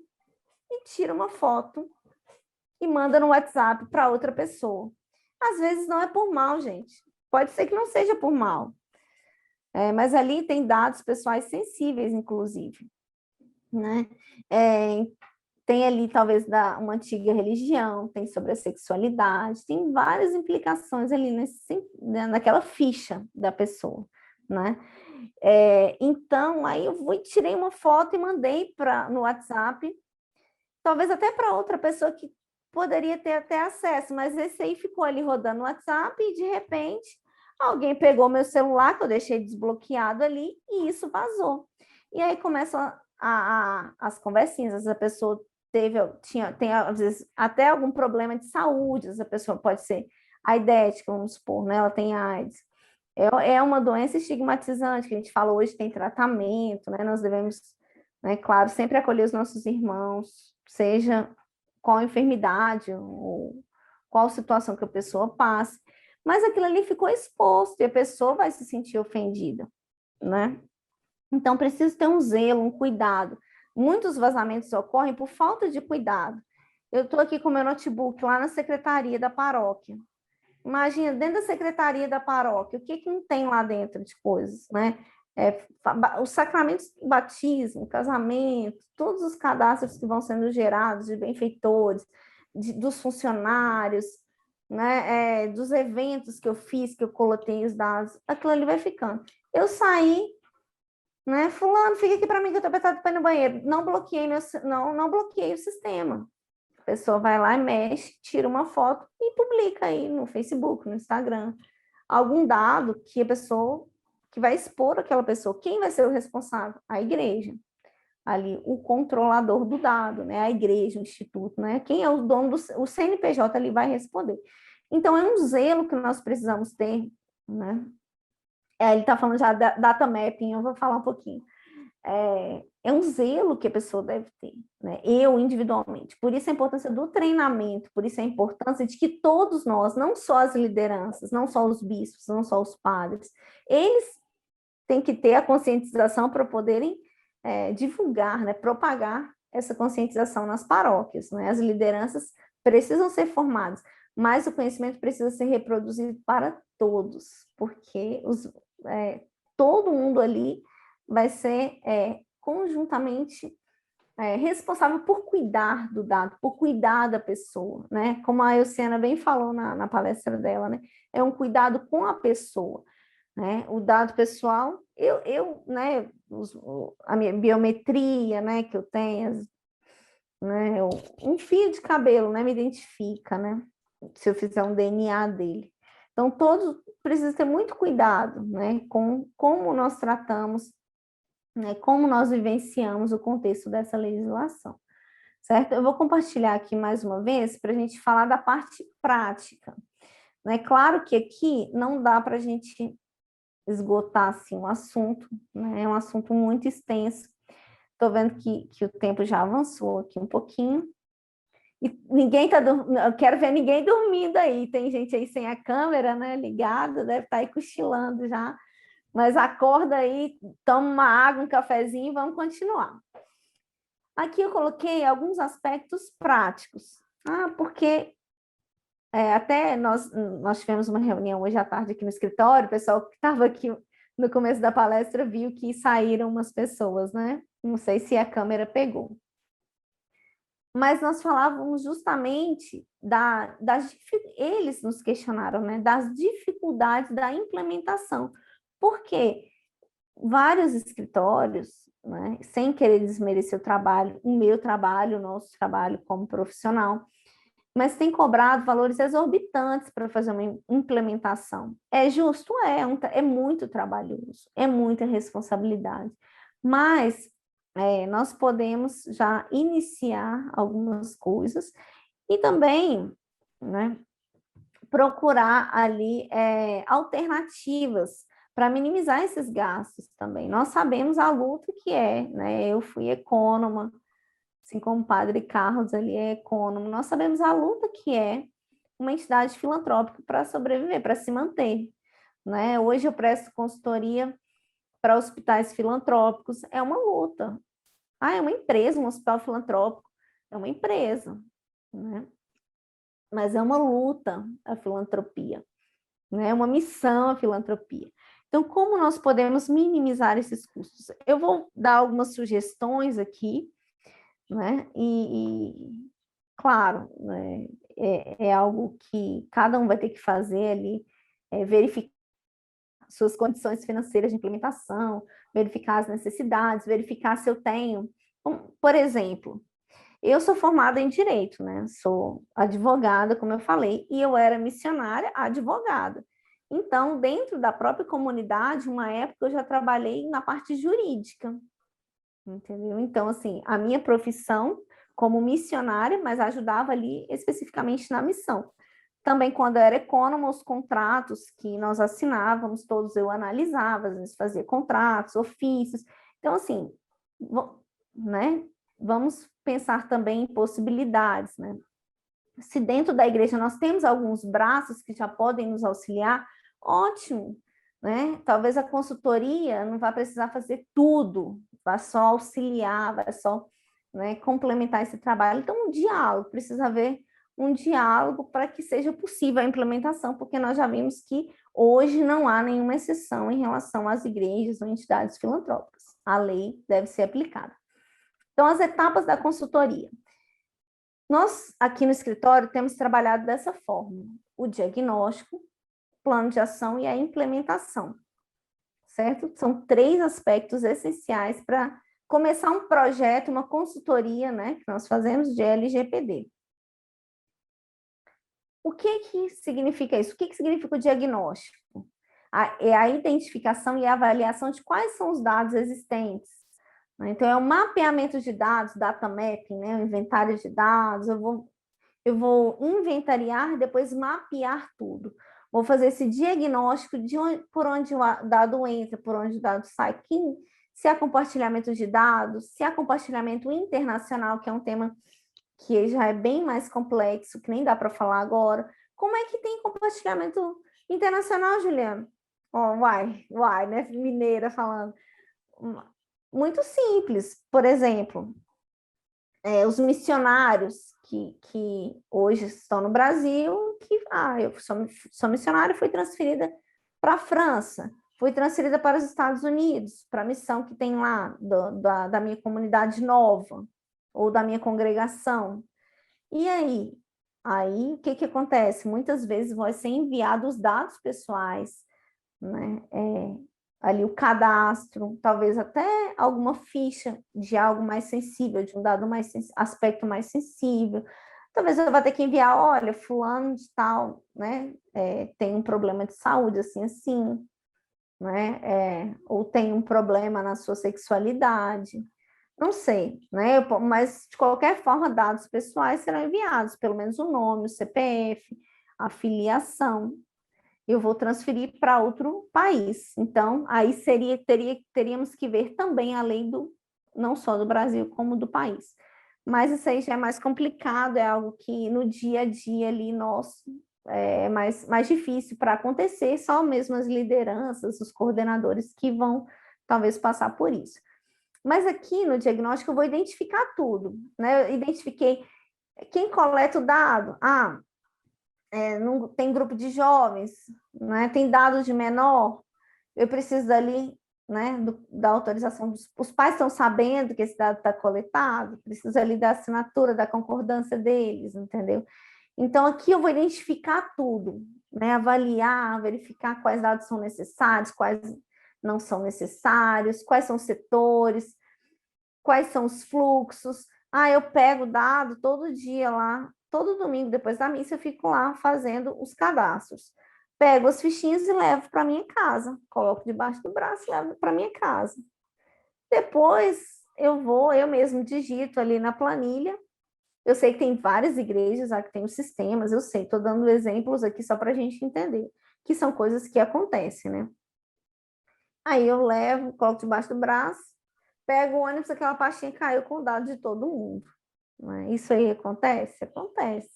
e tiram uma foto e mandam no WhatsApp para outra pessoa. Às vezes não é por mal, gente. Pode ser que não seja por mal. Mas ali tem dados pessoais sensíveis, inclusive. Né? Tem ali, talvez, uma antiga religião, tem sobre a sexualidade, tem várias implicações ali naquela ficha da pessoa, né? Então, aí eu tirei uma foto e mandei no WhatsApp, talvez até para outra pessoa que poderia ter até acesso, mas esse aí ficou ali rodando no WhatsApp e, de repente, alguém pegou meu celular, que eu deixei desbloqueado ali, e isso vazou. E aí começam as conversinhas, essa pessoa tem, às vezes, até algum problema de saúde, essa pessoa pode ser aidética, vamos supor, né? Ela tem AIDS. É uma doença estigmatizante, que a gente fala hoje tem tratamento, né? Nós devemos, né, claro, sempre acolher os nossos irmãos, seja qual enfermidade ou qual situação que a pessoa passe, mas aquilo ali ficou exposto e a pessoa vai se sentir ofendida, né? Então, precisa ter um zelo, um cuidado. Muitos vazamentos ocorrem por falta de cuidado. Eu estou aqui com meu notebook lá na secretaria da paróquia. Imagina, dentro da secretaria da paróquia, o que não tem lá dentro de coisas, né? Os sacramentos de batismo, casamento, todos os cadastros que vão sendo gerados de benfeitores, dos funcionários, né? Dos eventos que eu fiz, que eu coloquei os dados, aquilo ali vai ficando. Eu saí, né? Fulano, fica aqui para mim que eu estou apertado para ir no banheiro. Não bloqueei o sistema. A pessoa vai lá e mexe, tira uma foto e publica aí no Facebook, no Instagram. Algum dado que a pessoa, que vai expor aquela pessoa. Quem vai ser o responsável? A igreja. Ali, o controlador do dado, né? A igreja, o instituto, né? Quem é o dono o CNPJ ali vai responder. Então, é um zelo que nós precisamos ter, né? Ele está falando já da data mapping, eu vou falar um pouquinho. É um zelo que a pessoa deve ter, né? Eu individualmente. Por isso a importância do treinamento, por isso a importância de que todos nós, não só as lideranças, não só os bispos, não só os padres, eles têm que ter a conscientização para poderem divulgar, né? Propagar essa conscientização nas paróquias, né? As lideranças precisam ser formadas, mas o conhecimento precisa ser reproduzido para todos, porque todo mundo ali vai ser conjuntamente responsável por cuidar do dado, por cuidar da pessoa, né? Como a Elciana bem falou na palestra dela, né? É um cuidado com a pessoa, né? O dado pessoal, né? A minha biometria, né? Que eu tenho, né? Um fio de cabelo, né? Me identifica, né? Se eu fizer um DNA dele. Então, todos precisam ter muito cuidado, né? Com como nós tratamos, né, como nós vivenciamos o contexto dessa legislação, certo? Eu vou compartilhar aqui mais uma vez para a gente falar da parte prática. É claro que aqui não dá para a gente esgotar assim, um assunto, né? É um assunto muito extenso. Estou vendo que o tempo já avançou aqui um pouquinho. E ninguém tá eu quero ver ninguém dormindo aí. Tem gente aí sem a câmera, né, ligada, deve estar aí cochilando já. Mas acorda aí, toma uma água, um cafezinho e vamos continuar. Aqui eu coloquei alguns aspectos práticos. Porque até nós tivemos uma reunião hoje à tarde aqui no escritório, o pessoal que estava aqui no começo da palestra viu que saíram umas pessoas, né? Não sei se a câmera pegou. Mas nós falávamos justamente eles nos questionaram, né? Das dificuldades da implementação. Por quê? Vários escritórios, né, sem querer desmerecer o meu trabalho, o nosso trabalho como profissional, mas tem cobrado valores exorbitantes para fazer uma implementação. É justo? É muito trabalhoso, é muita responsabilidade, mas nós podemos já iniciar algumas coisas e também, né, procurar ali alternativas para minimizar esses gastos também. Nós sabemos a luta que né? Eu fui econômica, assim como o padre Carlos ali é econômico, nós sabemos a luta que é uma entidade filantrópica para sobreviver, para se manter. Né? Hoje eu presto consultoria para hospitais filantrópicos, é uma luta. É uma empresa, um hospital filantrópico, é uma empresa, né? Mas é uma luta a filantropia, né? É uma missão a filantropia. Então, como nós podemos minimizar esses custos? Eu vou dar algumas sugestões aqui, né? Claro, né? É algo que cada um vai ter que fazer ali, verificar suas condições financeiras de implementação, verificar as necessidades, verificar se eu tenho. Por exemplo, eu sou formada em Direito, né? Sou advogada, como eu falei, e eu era missionária advogada. Então, dentro da própria comunidade, uma época eu já trabalhei na parte jurídica, entendeu? Então, assim, a minha profissão como missionária, mas ajudava ali especificamente na missão. Também, quando eu era econômica, os contratos que nós assinávamos, todos eu analisava, às vezes fazia contratos, ofícios. Então, assim, né? Vamos pensar também em possibilidades, né? Se dentro da igreja nós temos alguns braços que já podem nos auxiliar, ótimo, né? Talvez a consultoria não vá precisar fazer tudo, vai só auxiliar, vai só, né, complementar esse trabalho. Então, um diálogo, precisa haver um diálogo para que seja possível a implementação, porque nós já vimos que hoje não há nenhuma exceção em relação às igrejas ou entidades filantrópicas. A lei deve ser aplicada. Então, as etapas da consultoria. Nós, aqui no escritório, temos trabalhado dessa forma: o diagnóstico, plano de ação e a implementação, certo? São 3 aspectos essenciais para começar um projeto, uma consultoria, né, que nós fazemos de LGPD. O que significa isso? O que significa o diagnóstico? É a identificação e a avaliação de quais são os dados existentes. Então, é um mapeamento de dados, data mapping, né? Um inventário de dados. Eu vou inventariar, depois mapear tudo. Vou fazer esse diagnóstico de por onde o dado entra, por onde o dado sai, se há compartilhamento de dados, se há compartilhamento internacional, que é um tema que já é bem mais complexo, que nem dá para falar agora. Como é que tem compartilhamento internacional, Juliana? Né? Mineira falando. Muito simples. Por exemplo, os missionários que hoje estão no Brasil, eu sou missionária, fui transferida para a França, fui transferida para os Estados Unidos, para a missão que tem lá, da minha comunidade nova, ou da minha congregação. E aí? Aí, o que acontece? Muitas vezes vão ser enviados os dados pessoais, né? Ali o cadastro, talvez até alguma ficha de algo mais sensível, de um dado aspecto mais sensível. Talvez eu vá ter que enviar, olha, fulano de tal, né? Tem um problema de saúde, assim, né? Ou tem um problema na sua sexualidade. Não sei, né? Mas, de qualquer forma, dados pessoais serão enviados, pelo menos o nome, o CPF, a filiação. Eu vou transferir para outro país. Então, aí teríamos que ver também a lei não só do Brasil, como do país. Mas isso aí já é mais complicado, é algo que no dia a dia ali nosso é mais difícil para acontecer, só mesmo as lideranças, os coordenadores que vão talvez passar por isso. Mas aqui no diagnóstico eu vou identificar tudo, né? Eu identifiquei quem coleta o dado. Não, tem grupo de jovens, né? Tem dados de menor, eu preciso dali, né, da autorização os pais estão sabendo que esse dado está coletado, preciso ali da assinatura, da concordância deles, entendeu? Então, aqui eu vou identificar tudo, né? Avaliar, verificar quais dados são necessários, quais não são necessários, quais são os setores, quais são os fluxos. Eu pego o dado todo dia lá, todo domingo, depois da missa, eu fico lá fazendo os cadastros. Pego as fichinhas e levo para minha casa, coloco debaixo do braço e levo para minha casa. Depois eu mesmo digito ali na planilha. Eu sei que tem várias igrejas que tem os sistemas, eu sei, estou dando exemplos aqui só para a gente entender, que são coisas que acontecem, né? Aí eu levo, coloco debaixo do braço, pego o ônibus, aquela pastinha caiu com o dado de todo mundo. Né? Isso aí acontece? Acontece.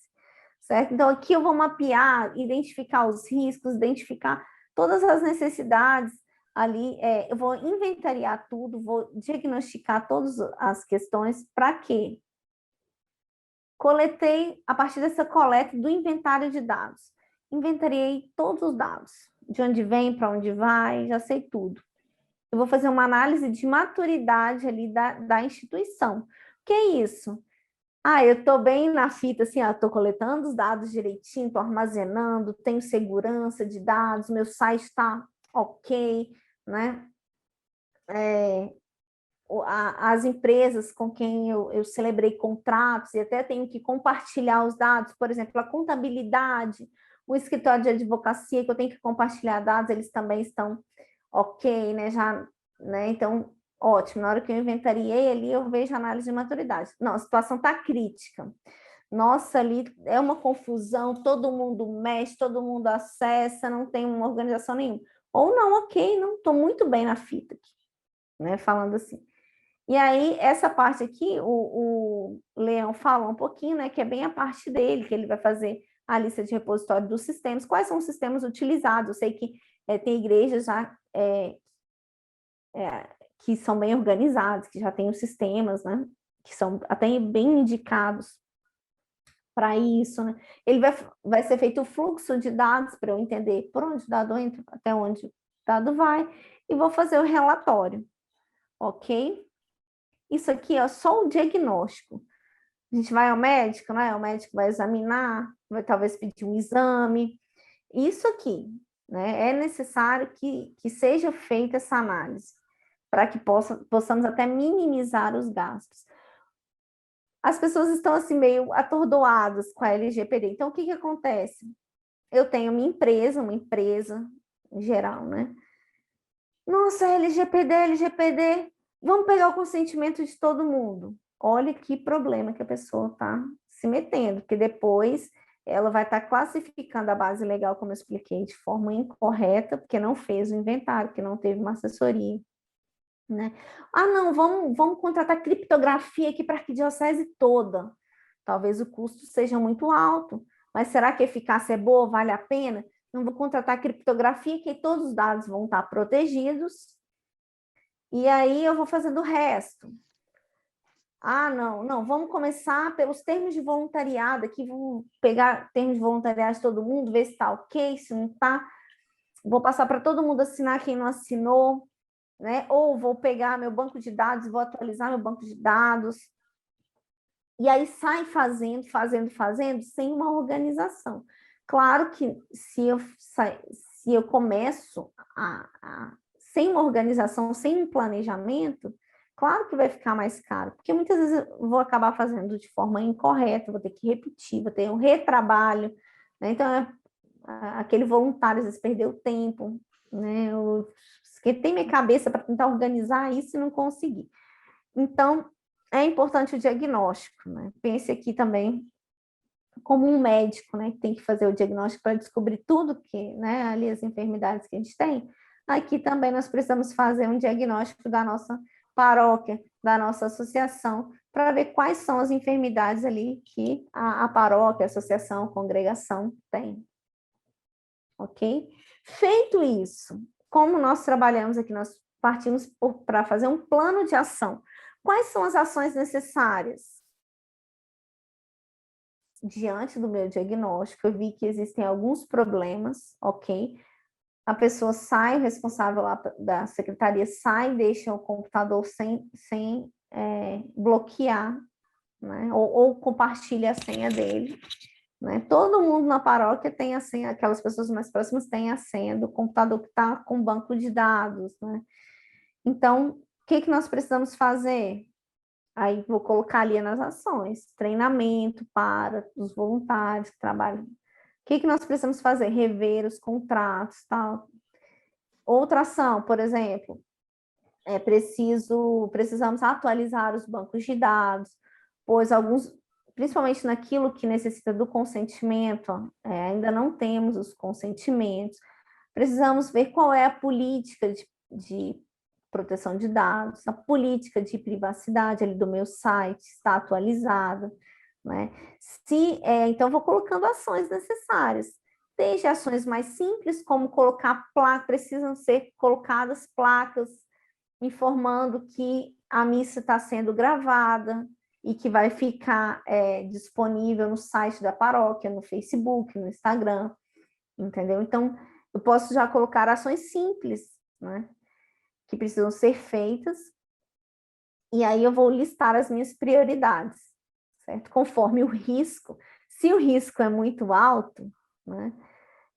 Certo? Então, aqui eu vou mapear, identificar os riscos, identificar todas as necessidades ali, eu vou inventariar tudo, vou diagnosticar todas as questões, para quê? Coletei, a partir dessa coleta do inventário de dados, inventariei todos os dados, de onde vem, para onde vai, já sei tudo. Eu vou fazer uma análise de maturidade ali da instituição. O que é isso? Eu estou bem na fita, assim, estou coletando os dados direitinho, estou armazenando, tenho segurança de dados, meu site está ok, né? As empresas com quem eu celebrei contratos e até tenho que compartilhar os dados, por exemplo, a contabilidade, o escritório de advocacia que eu tenho que compartilhar dados, eles também estão ok, né? Já, né? Então, ótimo. Na hora que eu inventariei ali, eu vejo a análise de maturidade. Não, a situação está crítica. Nossa, ali é uma confusão, todo mundo mexe, todo mundo acessa, não tem uma organização nenhuma. Ou não, ok, não, estou muito bem na fita aqui, né? Falando assim. E aí, essa parte aqui, o Leão fala um pouquinho, né? Que é bem a parte dele, que ele vai fazer a lista de repositório dos sistemas. Quais são os sistemas utilizados? Eu sei que tem igrejas já que são bem organizadas, que já têm os sistemas, né? Que são até bem indicados para isso, né? Ele vai ser feito o fluxo de dados para eu entender por onde o dado entra, até onde o dado vai, e vou fazer o relatório, ok? Isso aqui é só o diagnóstico. A gente vai ao médico, né? O médico vai examinar, vai talvez pedir um exame. Isso aqui, né? É necessário que seja feita essa análise, para que possamos até minimizar os gastos. As pessoas estão assim meio atordoadas com a LGPD. Então, o que acontece? Eu tenho uma empresa em geral, né? Nossa, LGPD, vamos pegar o consentimento de todo mundo. Olha que problema que a pessoa está se metendo, porque depois ela vai estar classificando a base legal, como eu expliquei, de forma incorreta, porque não fez o inventário, porque não teve uma assessoria. Né? Não, vamos contratar criptografia aqui para a arquidiocese toda. Talvez o custo seja muito alto, mas será que a eficácia é boa, vale a pena? Não vou contratar criptografia, que todos os dados vão estar protegidos, e aí eu vou fazendo o resto. Não, vamos começar pelos termos de voluntariado aqui, vamos pegar termos de voluntariado de todo mundo, ver se está ok, se não está. Vou passar para todo mundo assinar quem não assinou, né? Ou vou pegar meu banco de dados, vou atualizar meu banco de dados. E aí sai fazendo, sem uma organização. Claro que se eu começo sem uma organização, sem um planejamento, claro que vai ficar mais caro, porque muitas vezes eu vou acabar fazendo de forma incorreta, vou ter que repetir, vou ter um retrabalho, né? Então, aquele voluntário às vezes perdeu tempo, né? Eu esquentei minha cabeça para tentar organizar isso e não consegui. Então, é importante o diagnóstico, né? Pense aqui também como um médico, né? Que tem que fazer o diagnóstico para descobrir tudo que, né? Ali as enfermidades que a gente tem. Aqui também nós precisamos fazer um diagnóstico da nossa paróquia, da nossa associação, para ver quais são as enfermidades ali que a paróquia, a associação, a congregação tem. Ok? Feito isso, como nós trabalhamos aqui, nós partimos para fazer um plano de ação. Quais são as ações necessárias? Diante do meu diagnóstico, eu vi que existem alguns problemas, ok? A pessoa sai, o responsável lá da secretaria sai, deixa o computador sem bloquear, né? Ou compartilha a senha dele, né? Todo mundo na paróquia tem a senha, aquelas pessoas mais próximas têm a senha do computador que está com banco de dados, né? Então, o que nós precisamos fazer? Aí vou colocar ali nas ações, treinamento para os voluntários que trabalham. O que nós precisamos fazer? Rever os contratos, tal. Outra ação, por exemplo, precisamos atualizar os bancos de dados, pois alguns, principalmente naquilo que necessita do consentimento, ainda não temos os consentimentos. Precisamos ver qual é a política de proteção de dados, a política de privacidade ali do meu site está atualizada, né? Então, vou colocando ações necessárias, desde ações mais simples, como colocar placa, precisam ser colocadas placas informando que a missa está sendo gravada e que vai ficar disponível no site da paróquia, no Facebook, no Instagram, entendeu? Então, eu posso já colocar ações simples, né, que precisam ser feitas, e aí eu vou listar as minhas prioridades, certo? Conforme o risco. Se o risco é muito alto, né,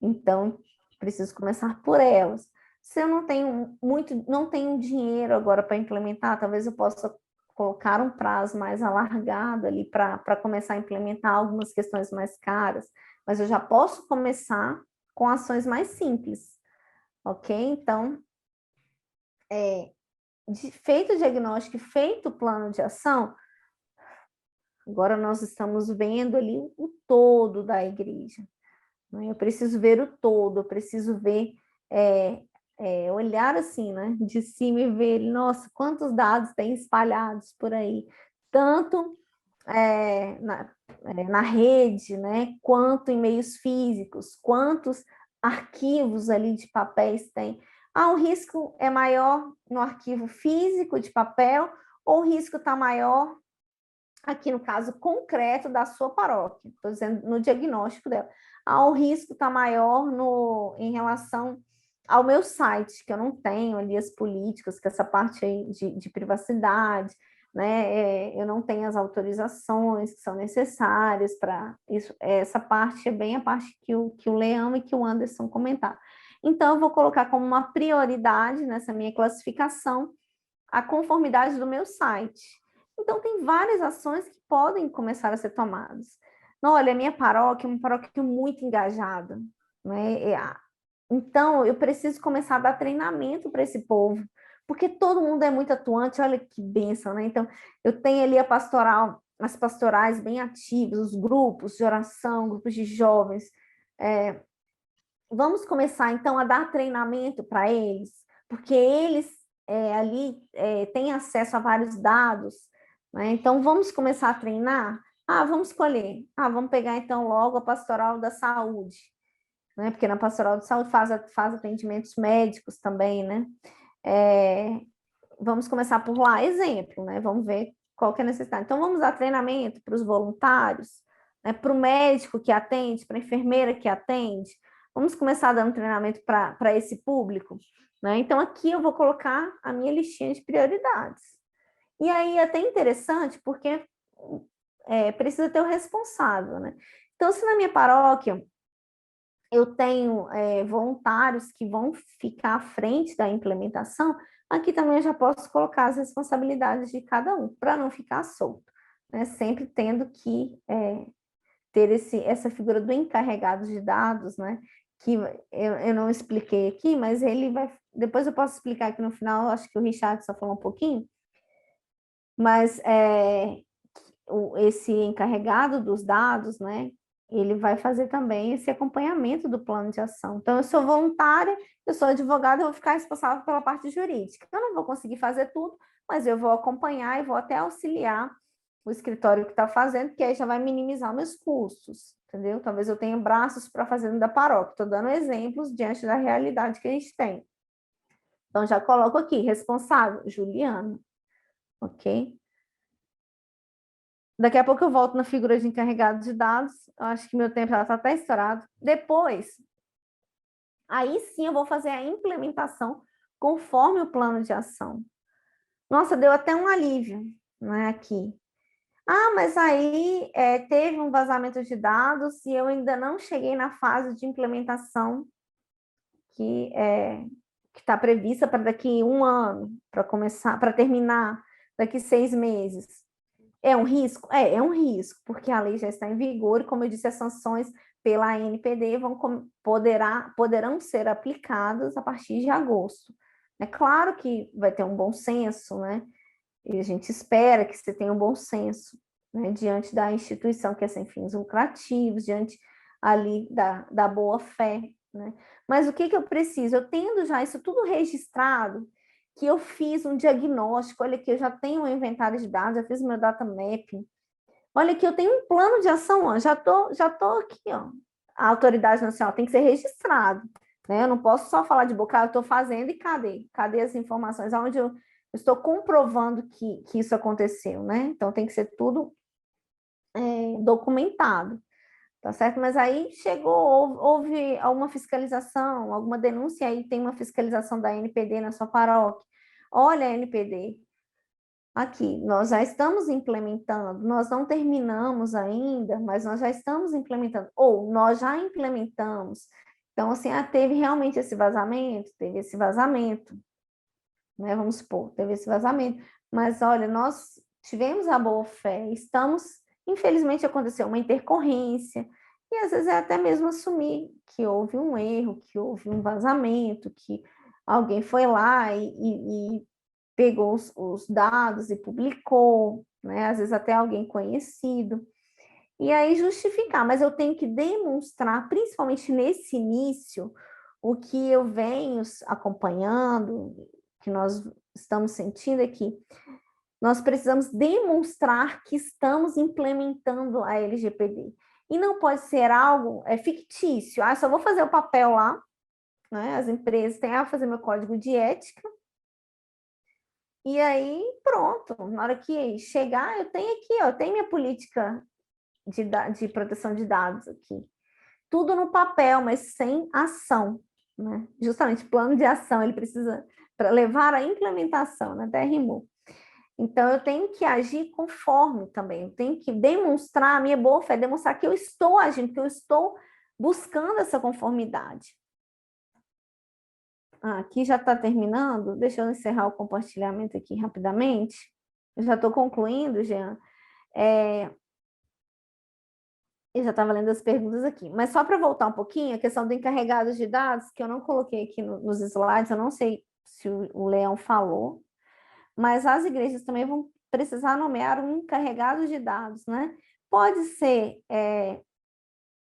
então preciso começar por elas. Se eu não tenho dinheiro agora para implementar, talvez eu possa colocar um prazo mais alargado ali para começar a implementar algumas questões mais caras, mas eu já posso começar com ações mais simples, ok? Então, feito o diagnóstico, feito o plano de ação, agora nós estamos vendo ali o todo da igreja. Né? Eu preciso ver o todo, eu preciso ver, olhar assim, né, de cima e ver, nossa, quantos dados tem espalhados por aí, tanto na rede, né, quanto em meios físicos, quantos arquivos ali de papéis tem. O risco é maior no arquivo físico de papel ou o risco está maior aqui no caso concreto da sua paróquia, estou dizendo no diagnóstico dela. O risco está maior em relação ao meu site, que eu não tenho ali as políticas, que essa parte aí de privacidade, né? Eu não tenho as autorizações que são necessárias para isso. Essa parte é bem a parte que o Leão e que o Anderson comentaram. Então, eu vou colocar como uma prioridade nessa minha classificação a conformidade do meu site. Então, tem várias ações que podem começar a ser tomadas. Não, olha, a minha paróquia é uma paróquia muito engajada, né? Então, eu preciso começar a dar treinamento para esse povo, porque todo mundo é muito atuante, olha que bênção, né? Então, eu tenho ali as pastorais bem ativas, os grupos de oração, grupos de jovens. Vamos começar, então, a dar treinamento para eles, porque eles ali têm acesso a vários dados, né? Então, vamos começar a treinar? Vamos escolher. Vamos pegar, então, logo a pastoral da saúde, né? Porque na pastoral de saúde faz atendimentos médicos também, né? Vamos começar por lá, exemplo, né? Vamos ver qual que é a necessidade. Então, vamos dar treinamento para os voluntários, né? Para o médico que atende, para a enfermeira que atende. Vamos começar dando treinamento para esse público, né? Então, aqui eu vou colocar a minha listinha de prioridades. E aí é até interessante, porque precisa ter o responsável, né? Então, se na minha paróquia eu tenho voluntários que vão ficar à frente da implementação, aqui também eu já posso colocar as responsabilidades de cada um, para não ficar solto, né? Sempre tendo que ter essa figura do encarregado de dados, né? Que eu não expliquei aqui, mas ele vai... Depois eu posso explicar aqui no final, acho que o Richard só falou um pouquinho, mas esse encarregado dos dados, né? ele vai fazer também esse acompanhamento do plano de ação. Então, eu sou voluntária, eu sou advogada, eu vou ficar responsável pela parte jurídica. Eu não vou conseguir fazer tudo, mas eu vou acompanhar e vou até auxiliar o escritório que está fazendo, que aí já vai minimizar meus custos, entendeu? Talvez eu tenha braços para fazer da paróquia. Estou dando exemplos diante da realidade que a gente tem. Então, já coloco aqui, responsável, Juliana, ok? Daqui a pouco eu volto na figura de encarregado de dados. Eu acho que meu tempo já está até estourado. Depois, aí sim eu vou fazer a implementação conforme o plano de ação. Nossa, deu até um alívio, né, aqui. Ah, mas aí teve um vazamento de dados e eu ainda não cheguei na fase de implementação que está prevista para daqui 1 ano, para começar, para terminar daqui 6 meses. É um risco? É um risco, porque a lei já está em vigor e, como eu disse, as sanções pela ANPD poderão ser aplicadas a partir de agosto. É claro que vai ter um bom senso, né? E a gente espera que você tenha um bom senso, né? Diante da instituição que é sem fins lucrativos, diante ali da boa-fé, né? Mas o que eu preciso? Eu tendo já isso tudo registrado, que eu fiz um diagnóstico, olha aqui, eu já tenho um inventário de dados, já fiz meu data mapping, olha aqui, eu tenho um plano de ação, ó, já tô aqui, ó. A autoridade nacional tem que ser registrado, né? Eu não posso só falar de boca, eu estou fazendo e cadê? Cadê as informações? Onde eu estou comprovando que isso aconteceu, né? Então tem que ser tudo documentado, tá certo? Mas aí houve alguma fiscalização, alguma denúncia, aí tem uma fiscalização da NPD na sua paróquia. Olha, NPD, aqui, nós já estamos implementando, nós não terminamos ainda, mas nós já estamos implementando, ou nós já implementamos. Então, assim, teve realmente esse vazamento? Teve esse vazamento, né? Vamos supor, teve esse vazamento. Mas, olha, nós tivemos a boa-fé, infelizmente aconteceu uma intercorrência, e às vezes é até mesmo assumir que houve um erro, que houve um vazamento, que alguém foi lá e pegou os dados e publicou, né? Às vezes até alguém conhecido. E aí justificar, mas eu tenho que demonstrar, principalmente nesse início, o que eu venho acompanhando, que nós estamos sentindo aqui, nós precisamos demonstrar que estamos implementando a LGPD. E não pode ser algo fictício. Só vou fazer o papel lá, né? As empresas têm a fazer meu código de ética, e aí, pronto, na hora que chegar, eu tenho aqui, ó, tem minha política de proteção de dados aqui. Tudo no papel, mas sem ação, né? Justamente, plano de ação, ele precisa, para levar à implementação, né? Até rimou. Então, eu tenho que agir conforme também, eu tenho que demonstrar a minha boa-fé, demonstrar que eu estou agindo, que eu estou buscando essa conformidade. Aqui já está terminando, deixa eu encerrar o compartilhamento aqui rapidamente. Eu já estou concluindo, Jean. Eu já estava lendo as perguntas aqui, mas só para voltar um pouquinho, a questão do encarregado de dados, que eu não coloquei aqui nos slides, eu não sei se o Leão falou, mas as igrejas também vão precisar nomear um encarregado de dados, né? Pode ser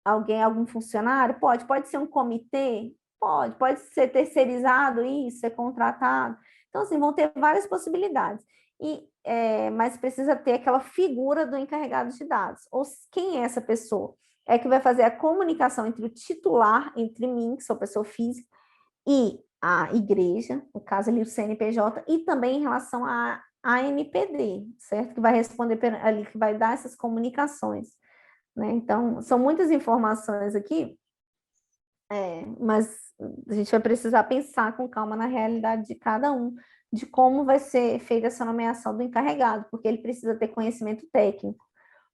algum funcionário? Pode ser um comitê? Pode ser terceirizado isso, ser contratado. Então, assim, vão ter várias possibilidades. Mas precisa ter aquela figura do encarregado de dados. Ou quem é essa pessoa? É que vai fazer a comunicação entre o titular, entre mim, que sou pessoa física, e a igreja, no caso ali o CNPJ, e também em relação à ANPD, certo? Que vai responder ali, que vai dar essas comunicações, né? Então, são muitas informações aqui, mas a gente vai precisar pensar com calma na realidade de cada um, de como vai ser feita essa nomeação do encarregado, porque ele precisa ter conhecimento técnico,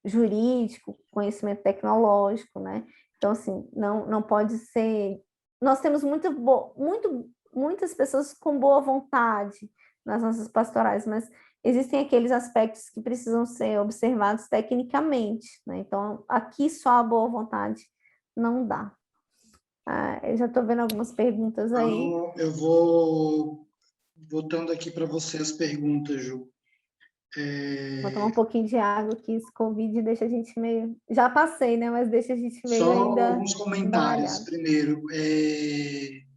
jurídico, conhecimento tecnológico, né? Então, assim, não pode ser... Nós temos muitas pessoas com boa vontade nas nossas pastorais, mas existem aqueles aspectos que precisam ser observados tecnicamente, né? Então, aqui só a boa vontade não dá. Eu já estou vendo algumas perguntas aí. Então, eu vou botando aqui para você as perguntas, Ju. Vou tomar um pouquinho de água, que esse Covid deixa a gente meio... Já passei, né? Mas deixa a gente meio Só ainda alguns comentários. embaralhado. Primeiro,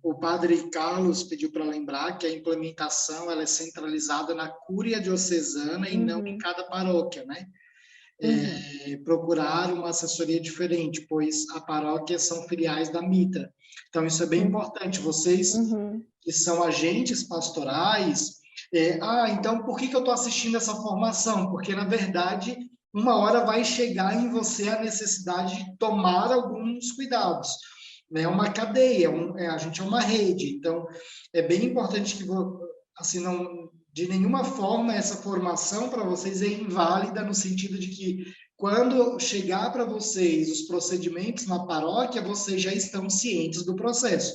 o padre Carlos pediu para lembrar que a implementação ela é centralizada na cúria diocesana e não em Uhum, cada paróquia, né? uhum, Procurar uma assessoria diferente, pois a paróquia são filiais da Mitra. Então, isso é bem uhum, importante. Vocês uhum. que são agentes pastorais, então por que eu estou assistindo essa formação? Porque, na verdade, uma hora vai chegar em você a necessidade de tomar alguns cuidados. É uma cadeia, a gente é uma rede. Então, é bem importante que, assim, não, de nenhuma forma essa formação para vocês é inválida no sentido de que quando chegar para vocês os procedimentos na paróquia, vocês já estão cientes do processo.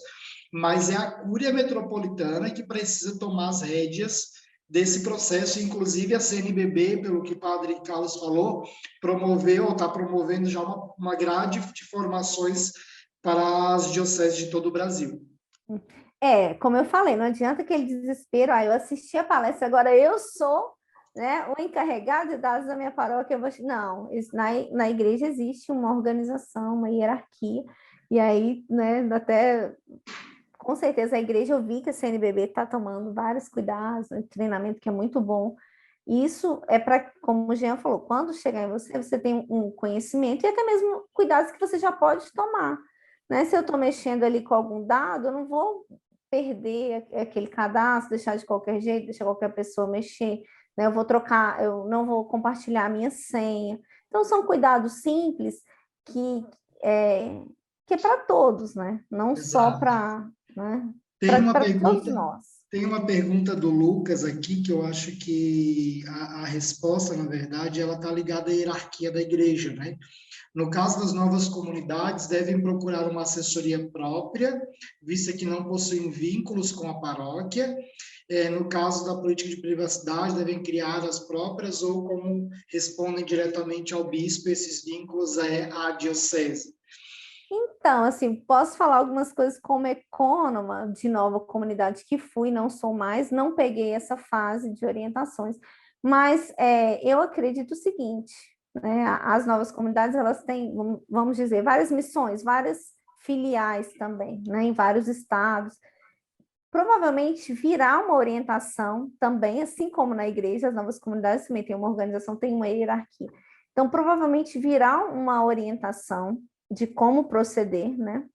Mas é a Cúria Metropolitana que precisa tomar as rédeas desse processo, inclusive a CNBB, pelo que o padre Carlos falou, promoveu, ou está promovendo já uma grade de formações para as dioceses de todo o Brasil. Como eu falei, não adianta aquele desespero, eu assisti a palestra, agora eu sou, né, o encarregado de dados da minha paróquia, não, na igreja existe uma organização, uma hierarquia, e aí, né, até, com certeza a igreja, eu vi que a CNBB está tomando vários cuidados, um treinamento que é muito bom, isso é para, como o Jean falou, quando chegar em você, você tem um conhecimento e até mesmo cuidados que você já pode tomar, né? Se eu estou mexendo ali com algum dado, eu não vou perder aquele cadastro, deixar de qualquer jeito, deixar qualquer pessoa mexer, né? Eu vou trocar, eu não vou compartilhar a minha senha. Então, são cuidados simples que é, que é para todos, né? Não só Exato. para, né? Tem uma Para todos pergunta, nós. tem uma pergunta do Lucas aqui que eu acho que a resposta, na verdade, ela está ligada à hierarquia da igreja, né? No caso das novas comunidades, devem procurar uma assessoria própria, vista que não possuem vínculos com a paróquia. No caso da política de privacidade, devem criar as próprias ou, como respondem diretamente ao bispo, esses vínculos à diocese. Então, assim, posso falar algumas coisas como econômica de nova comunidade que fui, não sou mais, não peguei essa fase de orientações, mas eu acredito o seguinte, né? As novas comunidades, elas têm, vamos dizer, várias missões, várias filiais também, né? Em vários estados. Provavelmente virá uma orientação também, assim como na igreja, as novas comunidades também têm uma organização, tem uma hierarquia. Então, provavelmente virá uma orientação de como proceder, né?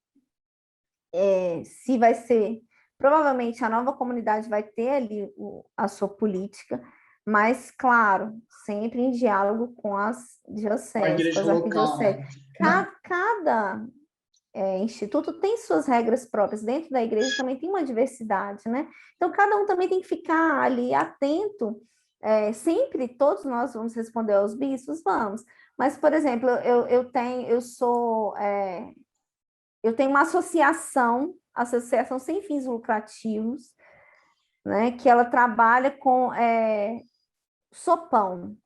Se vai ser, provavelmente a nova comunidade vai ter ali a sua política, mas, claro, sempre em diálogo com as Com a dioceses, com igreja as local, arquidioceses. né? Cada instituto tem suas regras próprias. Dentro da igreja também tem uma diversidade, né? Então, cada um também tem que ficar ali atento. Sempre todos nós vamos responder aos bispos, vamos. Mas, por exemplo, eu tenho uma associação sem fins lucrativos, né? Que ela trabalha com sopão,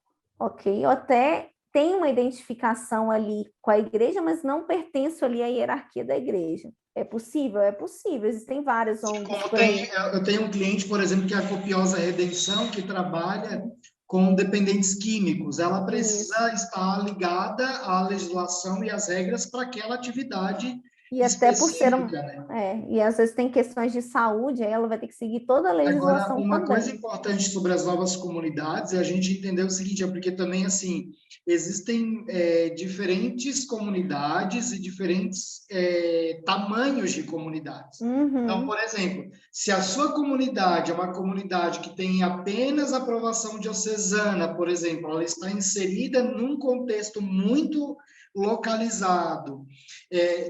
ok? Eu até tenho uma identificação ali com a igreja, mas não pertenço ali à hierarquia da igreja. É possível? É possível. Existem várias ONGs Como por aí. eu tenho um cliente, por exemplo, que é a Copiosa Redenção, que trabalha com dependentes químicos. Ela Isso. precisa estar ligada à legislação e às regras para aquela atividade E até por ser específica, né? e às vezes tem questões de saúde, aí ela vai ter que seguir toda a Agora, legislação uma coisa também. importante sobre as novas comunidades é a gente entender o seguinte, porque também, assim, existem diferentes comunidades e diferentes tamanhos de comunidades. Então, Uhum. por exemplo, se a sua comunidade é uma comunidade que tem apenas aprovação diocesana, por exemplo, ela está inserida num contexto muito localizado,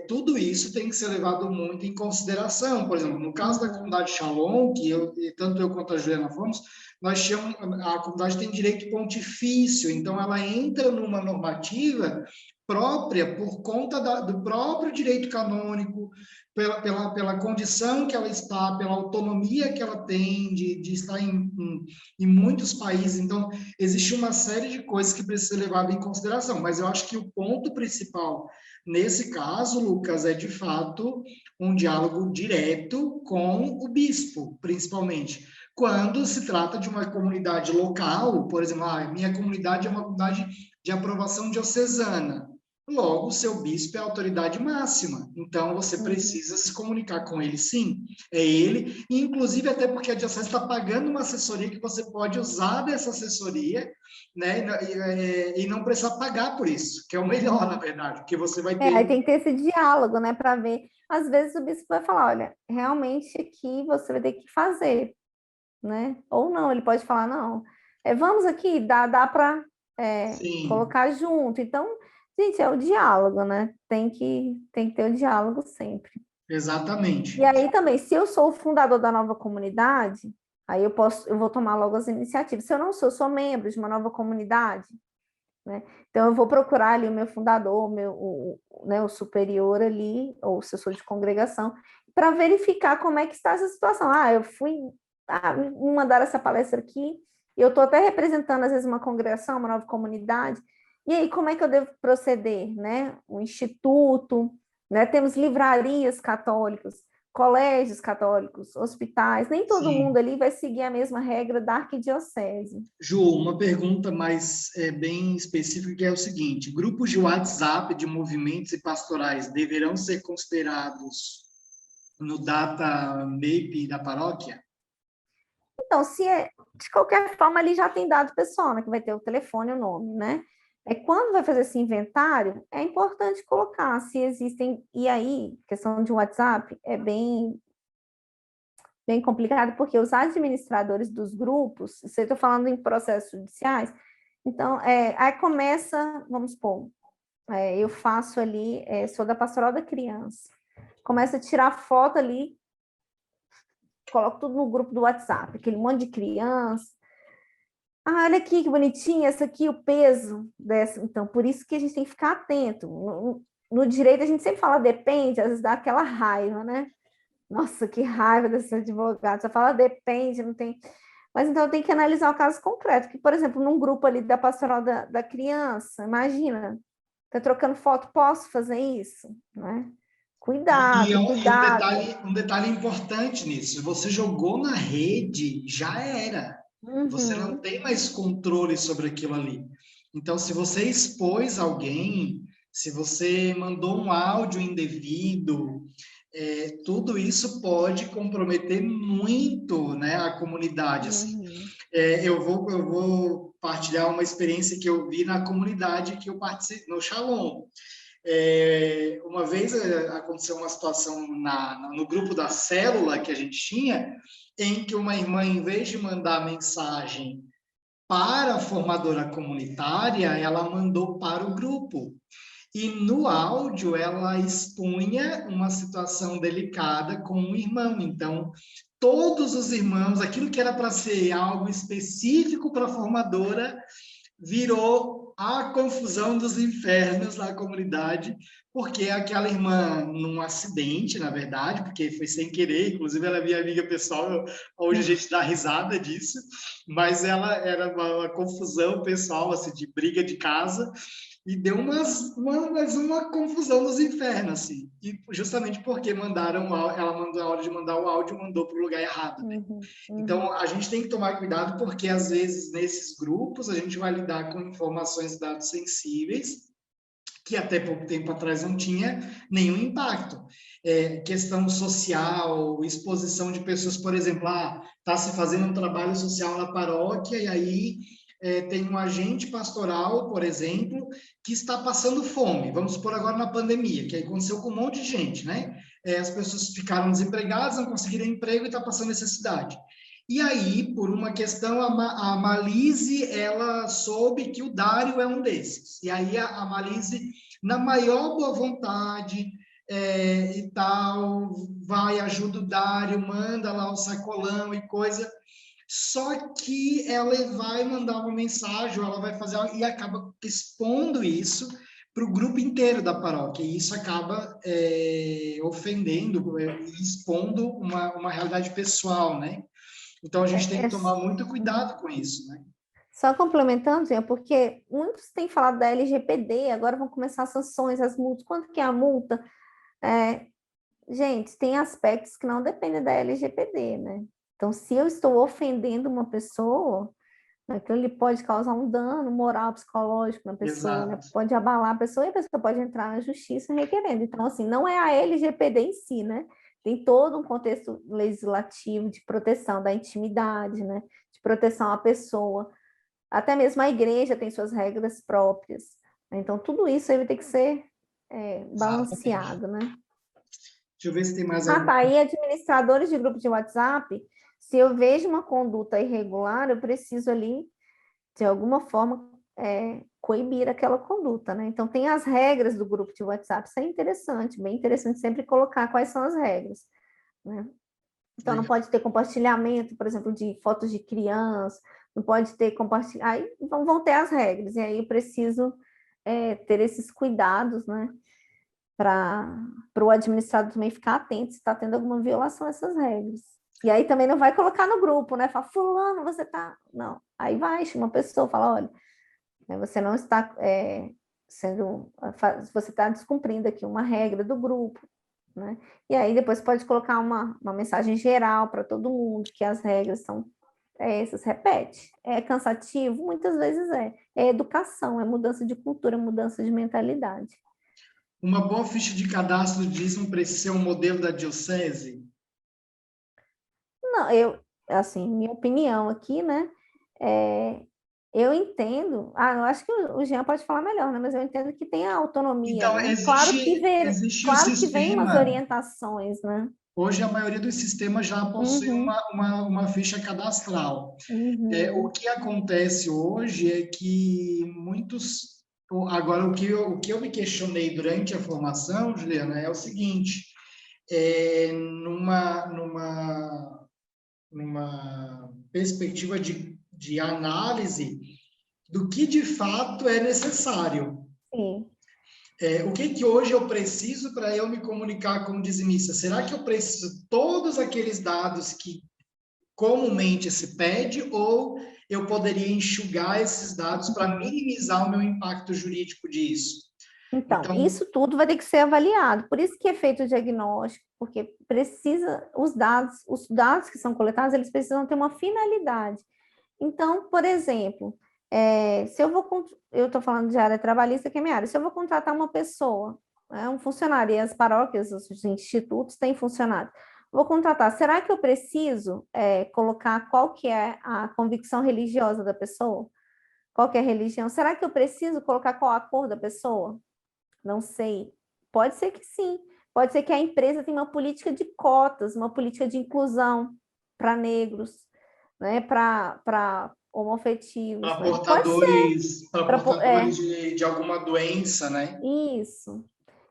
tudo isso tem que ser levado muito em consideração. Por exemplo, no caso da Uhum. comunidade Shalom, que tanto eu quanto a Juliana fomos, nós tínhamos, a comunidade tem direito pontifício, então ela entra numa normativa própria por conta do próprio direito canônico, pela condição que ela está, pela autonomia que ela tem de estar em muitos países. Então, existe uma série de coisas que precisa ser levada em consideração, mas eu acho que o ponto principal nesse caso, Lucas, é de fato um diálogo direto com o bispo, principalmente. quando se trata de uma comunidade local, por exemplo, minha comunidade é uma comunidade de aprovação diocesana. Logo, o seu bispo é a autoridade máxima. Então, você precisa se comunicar com ele, sim. É ele, e inclusive até porque a diocese está pagando uma assessoria que você pode usar dessa assessoria, né? E não precisar pagar por isso, que é o melhor, na verdade, porque você vai ter... Aí tem que ter esse diálogo, né, para ver. Às vezes o bispo vai falar, olha, realmente aqui você vai ter que fazer, né? Ou não, ele pode falar, não, vamos aqui, dá para Sim, colocar junto. Então, gente, é o diálogo, né? Tem que ter o diálogo sempre. E exatamente. aí também, se eu sou o fundador da nova comunidade, aí eu vou tomar logo as iniciativas. Se eu não sou, sou membro de uma nova comunidade, né? Então eu vou procurar ali o meu fundador, né, o superior ali, ou se eu sou de congregação, para verificar como é que está essa situação. Eu fui me mandar essa palestra aqui, e eu estou até representando, às vezes, uma congregação, uma nova comunidade, e aí como é que eu devo proceder, né? O instituto, né? Temos livrarias católicas, colégios católicos, hospitais, nem todo mundo Sim. ali vai seguir a mesma regra da arquidiocese. Ju, uma pergunta mais bem específica, que é o seguinte: grupos de WhatsApp de movimentos e pastorais deverão ser considerados no data MAP da paróquia? Então, se de qualquer forma, ali já tem dado pessoal, né? Que vai ter o telefone e o nome, né? Quando vai fazer esse inventário, é importante colocar se existem. E aí, questão de WhatsApp é bem complicado, porque os administradores dos grupos, você está falando em processos judiciais, então, aí começa, vamos supor, eu faço ali, sou da pastoral da criança, começa a tirar foto ali, coloco tudo no grupo do WhatsApp, aquele monte de criança. Olha aqui que bonitinha, essa aqui, o peso dessa. Então, por isso que a gente tem que ficar atento. No direito, a gente sempre fala depende, às vezes dá aquela raiva, né? Nossa, que raiva desse advogado. Você fala depende, não tem. Mas então tem que analisar o caso concreto. Que, por exemplo, num grupo ali da pastoral da criança, imagina, tá trocando foto, posso fazer isso? Né? E Cuidado, cuidado. um detalhe importante nisso: você jogou na rede, já era. Você não Uhum. tem mais controle sobre aquilo ali. Então, se você expôs alguém, se você mandou um áudio indevido, tudo isso pode comprometer muito, né, a comunidade. Assim. Uhum. Eu vou partilhar uma experiência que eu vi na comunidade que eu participei, no Shalom. Uma vez aconteceu uma situação no grupo da célula que a gente tinha, em que uma irmã, em vez de mandar mensagem para a formadora comunitária, ela mandou para o grupo. E no áudio ela expunha uma situação delicada com um irmão. Então, todos os irmãos, aquilo que era para ser algo específico para a formadora, virou a confusão dos infernos na comunidade, porque aquela irmã, num acidente, na verdade, porque foi sem querer, inclusive ela é minha amiga pessoal, hoje a gente dá risada disso, mas ela era uma confusão pessoal, assim, de briga de casa, e deu uma confusão nos infernos, assim. E justamente porque ela mandou a hora de mandar o áudio, mandou para o lugar errado, né? Uhum. Então, Uhum. a gente tem que tomar cuidado porque, às vezes, nesses grupos, a gente vai lidar com informações e dados sensíveis, que até pouco tempo atrás não tinha nenhum impacto. Questão social, exposição de pessoas, por exemplo, está se fazendo um trabalho social na paróquia e aí tem um agente pastoral, por exemplo, que está passando fome. Vamos supor agora na pandemia, que aconteceu com um monte de gente, né? As pessoas ficaram desempregadas, não conseguiram emprego e está passando necessidade. E aí, por uma questão, a Malise, ela soube que o Dário é um desses. E aí a Malise, na maior boa vontade e tal, vai, ajuda o Dário, manda lá o sacolão e coisa. Só que ela vai mandar uma mensagem, ou ela vai fazer algo, e acaba expondo isso para o grupo inteiro da paróquia. E isso acaba ofendendo, expondo uma realidade pessoal, né? Então, a gente tem É, que é, tomar muito cuidado com isso, né? Só complementando, Jean, porque muitos têm falado da LGPD, agora vão começar as sanções, as multas. Quanto que é a multa? Gente, tem aspectos que não dependem da LGPD, né? Então, se eu estou ofendendo uma pessoa, aquilo ele pode causar um dano moral, psicológico na pessoa, né? Exato. Pode abalar a pessoa e a pessoa pode entrar na justiça requerendo. Então, assim, não é a LGPD em si, né? Tem todo um contexto legislativo de proteção da intimidade, né? De proteção à pessoa. Até mesmo a igreja tem suas regras próprias. Então, tudo isso aí vai ter que ser Exatamente. balanceado, né? Deixa eu ver se tem mais Ah, algum. tá. E administradores de grupo de WhatsApp, se eu vejo uma conduta irregular, eu preciso ali, de alguma forma, coibir aquela conduta, né? Então, tem as regras do grupo de WhatsApp. Isso é interessante, bem interessante sempre colocar quais são as regras, né? Então, não Legal. pode ter compartilhamento, por exemplo, de fotos de criança, não pode ter compartilhamento. Aí vão ter as regras, e aí eu preciso ter esses cuidados, né? Para o administrador também ficar atento se está tendo alguma violação a essas regras. E aí também não vai colocar no grupo, né? Fala, fulano, você tá. Não. Aí vai, chama uma pessoa, fala, olha, você não está você está descumprindo aqui uma regra do grupo, né? E aí depois pode colocar uma mensagem geral para todo mundo, que as regras são essas, repete. É cansativo? Muitas vezes é. É educação, é mudança de cultura, mudança de mentalidade. Uma boa ficha de cadastro de dízimo precisa ser um modelo da diocese? Não, assim, minha opinião aqui, né? É, eu entendo. Eu acho que o Jean pode falar melhor, né? Mas eu entendo que tem a autonomia, Então, né? existe o Claro que vem umas sistema. orientações, né? Hoje, a maioria dos sistemas já possui Uhum, uma ficha cadastral. O uhum, que acontece hoje é que muitos. Agora, o que eu me questionei durante a formação, Juliana, é o seguinte: numa perspectiva de análise do que de fato é necessário. sim. O que hoje eu preciso para eu me comunicar como dizimista? Será que eu preciso todos aqueles dados que comumente se pede ou eu poderia enxugar esses dados para Uhum. minimizar o meu impacto jurídico disso? Então, Então, isso tudo vai ter que ser avaliado. Por isso que é feito o diagnóstico, porque precisa, os dados que são coletados, eles precisam ter uma finalidade. Então, por exemplo, se eu estou falando de área trabalhista, que é minha área, se eu vou contratar uma pessoa, né, um funcionário, e as paróquias, os institutos têm funcionário, vou contratar, será que eu preciso colocar qual que é a convicção religiosa da pessoa? Qual que é a religião? Será que eu preciso colocar qual a cor da pessoa? Não sei. Pode ser que sim. Pode ser que a empresa tenha uma política de cotas, uma política de inclusão para negros, né? Para homoafetivos, né? Pode ser. para portadores de alguma doença, né? Isso.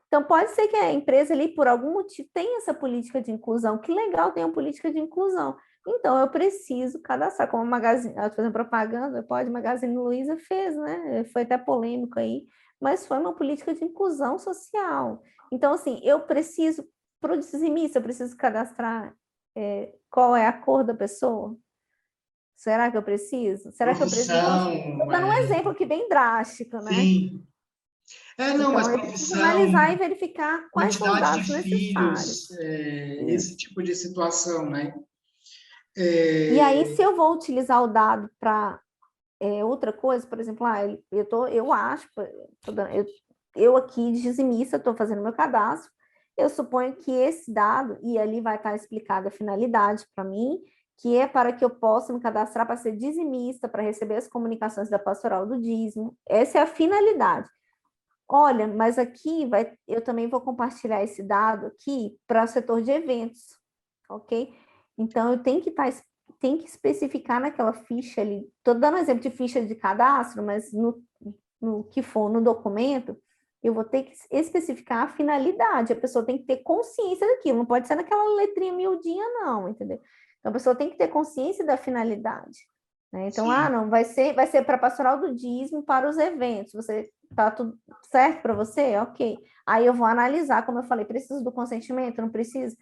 Então, pode ser que a empresa ali, por algum motivo, tenha essa política de inclusão. Que legal ter uma política de inclusão. Então, eu preciso cadastrar, como a Magazine, fazendo propaganda, pode, Magazine Luiza fez, né? Foi até polêmico aí, mas foi uma política de inclusão social. Então, assim, eu preciso, para o dizimista, eu preciso cadastrar qual é a cor da pessoa? Será que eu preciso? Será que eu preciso? Então, assim, estou Profissão, dando um exemplo aqui bem drástico, né? sim. Não, mas Então, eu preciso analisar profissão, e verificar quais são os quantidade de dados filhos, necessários. esse Isso. tipo de situação, né? E aí, É, se eu vou utilizar o dado para outra coisa, por exemplo, eu acho, eu aqui, dizimista, estou fazendo meu cadastro, eu suponho que esse dado, e ali vai estar explicada a finalidade para mim, que é para que eu possa me cadastrar para ser dizimista, para receber as comunicações da pastoral do dízimo. Essa é a finalidade. Olha, mas aqui eu também vou compartilhar esse dado aqui para o setor de eventos, ok? Então, eu tenho que especificar naquela ficha ali. Estou dando exemplo de ficha de cadastro, mas no que for no documento, eu vou ter que especificar a finalidade. A pessoa tem que ter consciência daquilo, não pode ser naquela letrinha miudinha, não, entendeu? Então, a pessoa tem que ter consciência da finalidade. Né? Então, sim, não, vai ser para pastoral do dízimo para os eventos. Você tá tudo certo para você? Ok. Aí eu vou analisar, como eu falei, preciso do consentimento? Não preciso?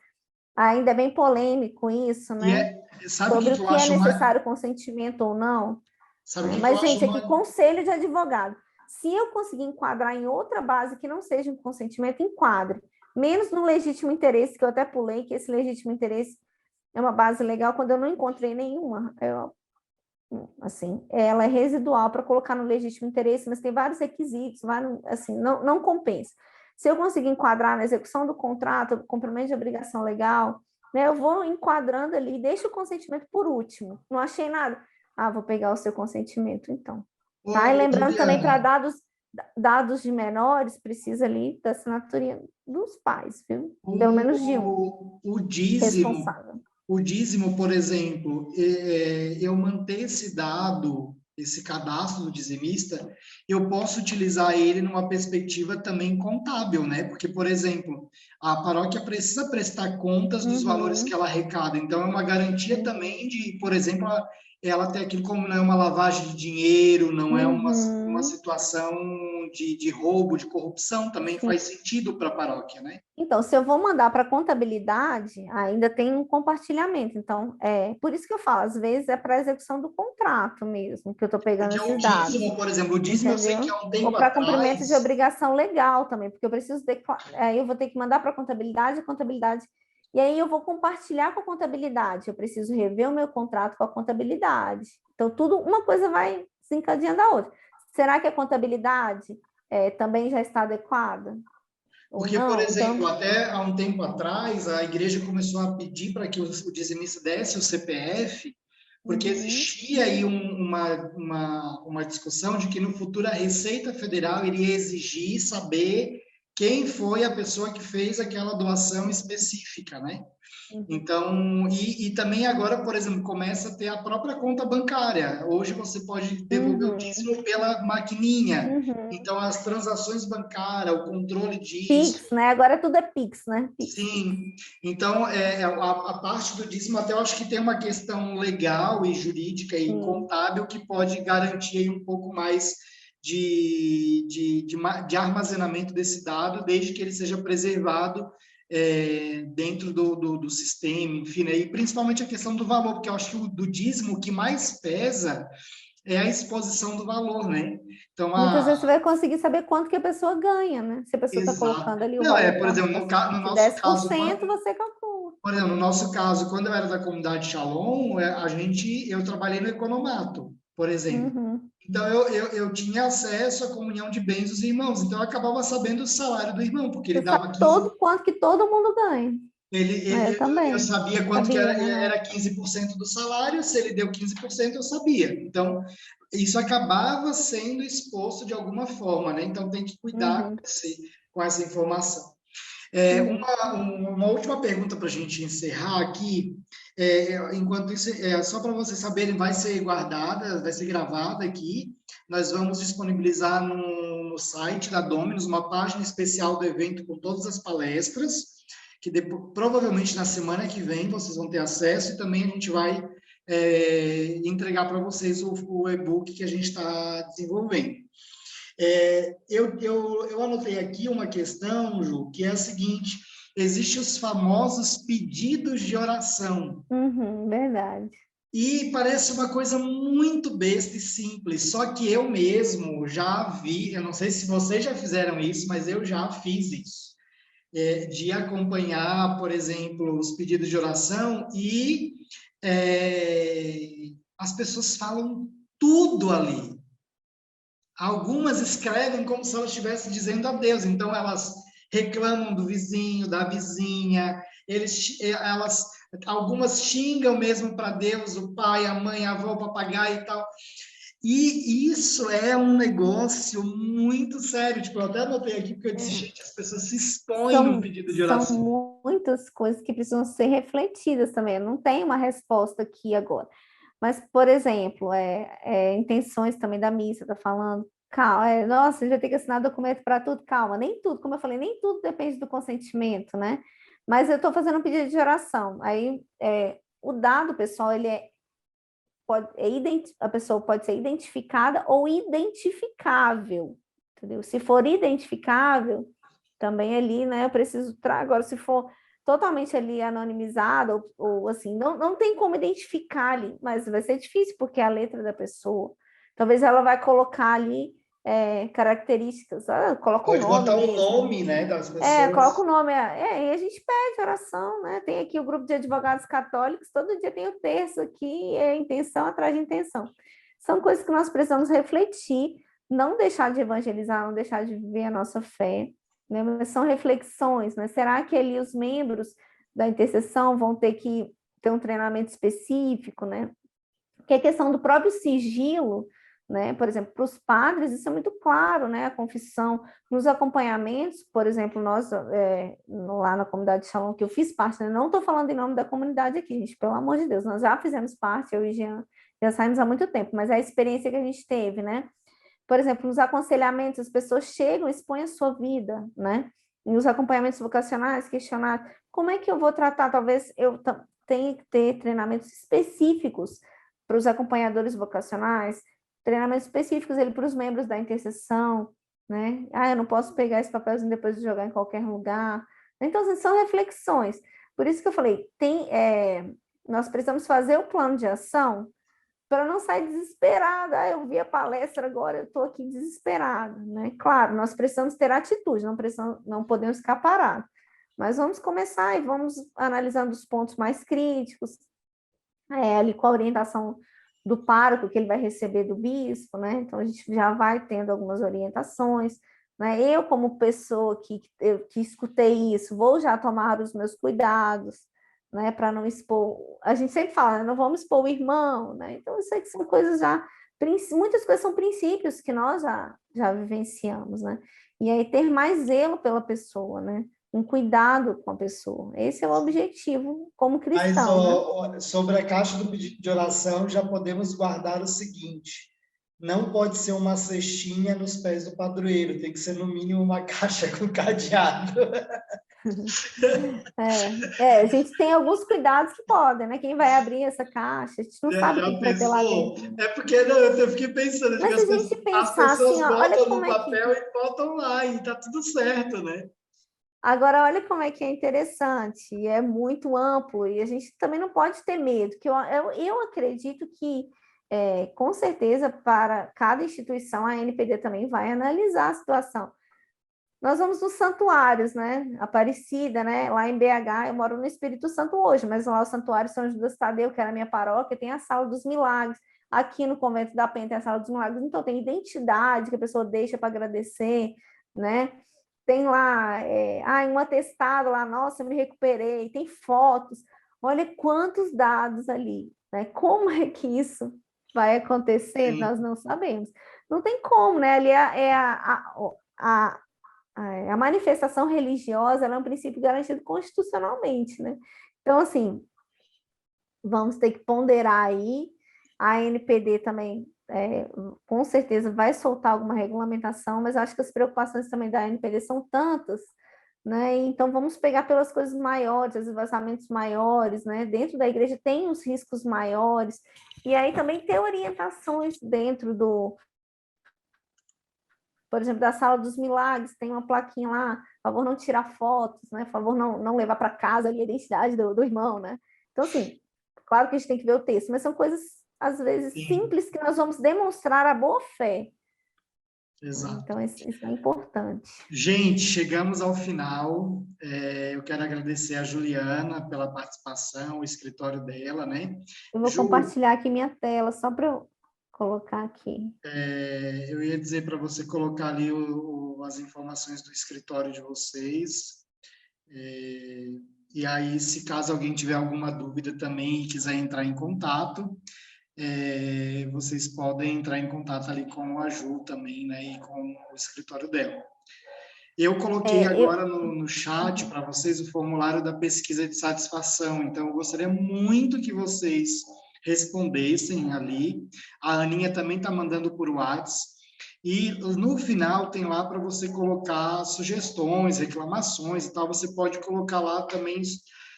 Ainda é bem polêmico isso, e né? sabe o que Sobre que o eu que é acho mais, necessário consentimento ou não. sabe o Né? que que eu Mas, acho gente, aqui, mais, conselho de advogado. Se eu conseguir enquadrar em outra base que não seja um consentimento, enquadre. Menos no legítimo interesse, que eu até pulei, que esse legítimo interesse é uma base legal quando eu não encontrei nenhuma. Assim, ela é residual para colocar no legítimo interesse, mas tem vários requisitos, assim, não compensa. Se eu conseguir enquadrar na execução do contrato, cumprimento de obrigação legal, né, eu vou enquadrando ali, deixo o consentimento por último. Não achei nada. Vou pegar o seu consentimento, então. Tá? E lembrando também, para dados de menores, precisa ali da assinatura dos pais, viu? Pelo menos de um. O dízimo, responsável. o dízimo, por exemplo, eu manter esse dado, esse cadastro do dizimista, eu posso utilizar ele numa perspectiva também contábil, né? Porque, por exemplo, a paróquia precisa prestar contas dos valores que ela arrecada, então é uma garantia também de, por exemplo, ela ter aquilo como não é uma lavagem de dinheiro, não é uma situação de roubo, de corrupção, também faz sentido para a paróquia, né? Então, se eu vou mandar para contabilidade, ainda tem um compartilhamento. Então, por isso que eu falo, às vezes é para execução do contrato mesmo, que eu estou pegando Porque o esses dados. dízimo, por exemplo, o dízimo entendeu? eu sei que há um tempo Ou para atrás... cumprimento de obrigação legal também, porque eu preciso aí eu vou ter que mandar para a contabilidade, e aí eu vou compartilhar com a contabilidade. Eu preciso rever o meu contrato com a contabilidade. Então, uma coisa vai desencadeando a outra. Será que a contabilidade também já está adequada? Porque, por exemplo, até há um tempo atrás, a igreja começou a pedir para que o dizimista desse o CPF, porque existia aí uma discussão de que no futuro a Receita Federal iria exigir saber quem foi a pessoa que fez aquela doação específica, né? Então, e também agora, por exemplo, começa a ter a própria conta bancária. Hoje você pode devolver o dízimo pela maquininha. Então, as transações bancárias, o controle disso. Pix, né? Agora tudo é Pix, né? Pix. Sim. Então, a parte do dízimo, até eu acho que tem uma questão legal e jurídica e contábil que pode garantir aí um pouco mais de armazenamento desse dado, desde que ele seja preservado dentro do sistema, enfim, né? E principalmente a questão do valor, porque eu acho que do dízimo o que mais pesa é a exposição do valor, né? Então, muitas vezes você vai conseguir saber quanto que a pessoa ganha, né? Se a pessoa está exato. colocando ali o Não, valor por exemplo, no nosso 10%, caso, você calcula. por exemplo, no nosso caso, quando eu era da comunidade Shalom, eu trabalhei no economato, por exemplo. Então, eu tinha acesso à comunhão de bens dos irmãos. Então, eu acabava sabendo o salário do irmão, porque ele Você dava sabe 15... quanto que todo mundo ganha. Eu Eu também. sabia quanto que Sabia, né? era 15% do salário, se ele deu 15%, eu sabia. Então, isso acabava sendo exposto de alguma forma, né? Então, tem que cuidar com essa informação. Uma última pergunta para a gente encerrar aqui. Enquanto isso, só para vocês saberem, vai ser guardada, vai ser gravada aqui. Nós vamos disponibilizar no site da Dominus uma página especial do evento com todas as palestras, que provavelmente na semana que vem vocês vão ter acesso, e também a gente vai entregar para vocês o e-book que a gente está desenvolvendo. Eu anotei aqui uma questão, Ju, que é a seguinte: existem os famosos pedidos de oração. Verdade. E parece uma coisa muito besta e simples, só que eu mesmo já vi, eu não sei se vocês já fizeram isso, mas eu já fiz isso, de acompanhar, por exemplo, os pedidos de oração e as pessoas falam tudo ali. Algumas escrevem como se elas estivessem dizendo a Deus, então elas reclamam do vizinho, da vizinha, algumas xingam mesmo para Deus, o pai, a mãe, a avó, o papagaio e tal. E isso é um negócio muito sério. Tipo, eu até anotei aqui, porque eu disse, gente, as pessoas se expõem no pedido de oração. São muitas coisas que precisam ser refletidas também. Eu não tem uma resposta aqui agora. Mas, por exemplo, intenções também da missa, tá falando, calma, nossa, a gente vai ter que assinar documento para tudo, calma, nem tudo, como eu falei, nem tudo depende do consentimento, né? Mas eu estou fazendo um pedido de oração. Aí, o dado, pessoal, a pessoa pode ser identificada ou identificável, entendeu? Se for identificável, também ali, né, eu preciso... Agora, se for totalmente ali anonimizado, ou assim, não tem como identificar ali, mas vai ser difícil, porque é a letra da pessoa. Talvez ela vai colocar ali características, coloca o Pode nome botar o mesmo. nome, né, das pessoas. Coloca o nome, e a gente pede oração, né? Tem aqui o grupo de advogados católicos, todo dia tem o terço aqui, é intenção atrás de intenção. São coisas que nós precisamos refletir, não deixar de evangelizar, não deixar de viver a nossa fé, né? Mas são reflexões, né? Será que ali os membros da intercessão vão ter que ter um treinamento específico, né? Porque a questão do próprio sigilo, né? Por exemplo, para os padres, isso é muito claro, né? A confissão, nos acompanhamentos, por exemplo, nós, lá na comunidade de Shalom, que eu fiz parte, né? Não estou falando em nome da comunidade aqui, gente, pelo amor de Deus, nós já fizemos parte, eu e Jean, já saímos há muito tempo, mas é a experiência que a gente teve, né? Por exemplo, nos aconselhamentos, as pessoas chegam, expõem a sua vida, né? E os acompanhamentos vocacionais, questionar como é que eu vou tratar, talvez eu tenha que ter treinamentos específicos para os acompanhadores vocacionais, treinamentos específicos para os membros da intercessão, né? Eu não posso pegar esse papelzinho depois de jogar em qualquer lugar. Então, assim, são reflexões. Por isso que eu falei, nós precisamos fazer o plano de ação para não sair desesperada. Eu vi a palestra agora, eu estou aqui desesperada, né? Claro, nós precisamos ter atitude, não podemos ficar parados. Mas vamos começar e vamos analisando os pontos mais críticos, ali com a orientação do pároco que ele vai receber do bispo, né? Então a gente já vai tendo algumas orientações, né? Eu, como pessoa que escutei isso, vou já tomar os meus cuidados, né? Para não expor. A gente sempre fala, né? Não vamos expor o irmão, né? Então isso aí são coisas já, muitas coisas são princípios que nós já vivenciamos, né? E aí ter mais zelo pela pessoa, né? Um cuidado com a pessoa. Esse é o objetivo como Mas cristão, né? sobre a caixa do pedido de oração, já podemos guardar o seguinte: não pode ser uma cestinha nos pés do padroeiro, tem que ser no mínimo uma caixa com cadeado. A gente tem alguns cuidados que podem, né? Quem vai abrir essa caixa, a gente não sabe o Já que vai ter lá pensou? dentro. É porque não, eu fiquei pensando, que Mas se a gente as pensar pessoas assim, ó, olha botam no como é que. papel e botam lá, e tá tudo certo, né? Agora, olha como é que é interessante, e é muito amplo, e a gente também não pode ter medo, que eu acredito que, com certeza, para cada instituição, a NPD também vai analisar a situação. Nós vamos nos santuários, né? Aparecida, né? Lá em BH, eu moro no Espírito Santo hoje, mas lá o Santuário São Judas Tadeu, que era a minha paróquia, tem a Sala dos Milagres. Aqui no Convento da Penha tem a Sala dos Milagres. Então, tem identidade que a pessoa deixa para agradecer, né? Tem lá, um atestado lá, nossa, eu me recuperei. Tem fotos. Olha quantos dados ali, né? Como é que isso vai acontecer? Sim. Nós não sabemos. Não tem como, né? Ali a manifestação religiosa é um princípio garantido constitucionalmente, né? Então, assim, vamos ter que ponderar aí. A NPD também, com certeza, vai soltar alguma regulamentação, mas acho que as preocupações também da NPD são tantas, né? Então, vamos pegar pelas coisas maiores, os vazamentos maiores, né? Dentro da igreja tem os riscos maiores, e aí também ter orientações dentro por exemplo, da Sala dos Milagres, tem uma plaquinha lá, por favor, não tirar fotos, né? Por favor, não levar para casa ali a identidade do irmão, né? Então, assim, claro que a gente tem que ver o texto, mas são coisas, às vezes, Sim. simples que nós vamos demonstrar a boa fé. Exato. Então, isso é importante. Gente, chegamos ao final. Eu quero agradecer a Juliana pela participação, o escritório dela, né? Eu vou compartilhar aqui minha tela, só para eu colocar aqui. Eu ia dizer para você colocar ali as informações do escritório de vocês. E aí, se caso alguém tiver alguma dúvida também e quiser entrar em contato, vocês podem entrar em contato ali com a Ju também, né? E com o escritório dela. Eu coloquei agora no chat para vocês o formulário da pesquisa de satisfação, então eu gostaria muito que vocês respondessem ali. A Aninha também está mandando por WhatsApp. E no final tem lá para você colocar sugestões, reclamações e tal. Você pode colocar lá também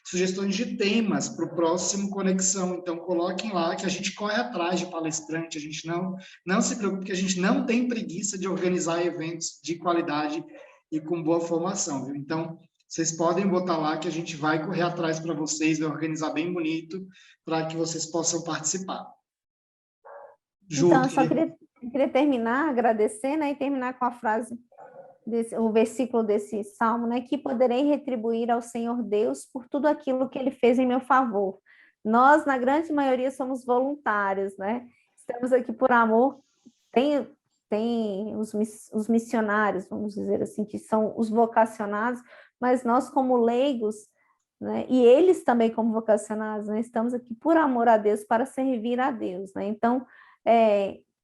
sugestões de temas para o próximo Conexão. Então, coloquem lá que a gente corre atrás de palestrante, a gente não se preocupe, que a gente não tem preguiça de organizar eventos de qualidade e com boa formação, viu? Então, vocês podem botar lá que a gente vai correr atrás para vocês, vai organizar bem bonito, para que vocês possam participar. Ju, então, eu só queria queria terminar, agradecer, né, e terminar com a frase, o versículo desse salmo, né, que poderei retribuir ao Senhor Deus por tudo aquilo que Ele fez em meu favor. Nós, na grande maioria, somos voluntários, né? Estamos aqui por amor. Tem os missionários, vamos dizer assim, que são os vocacionados, mas nós, como leigos, né, e eles também como vocacionados, né, estamos aqui por amor a Deus, para servir a Deus, né? Então,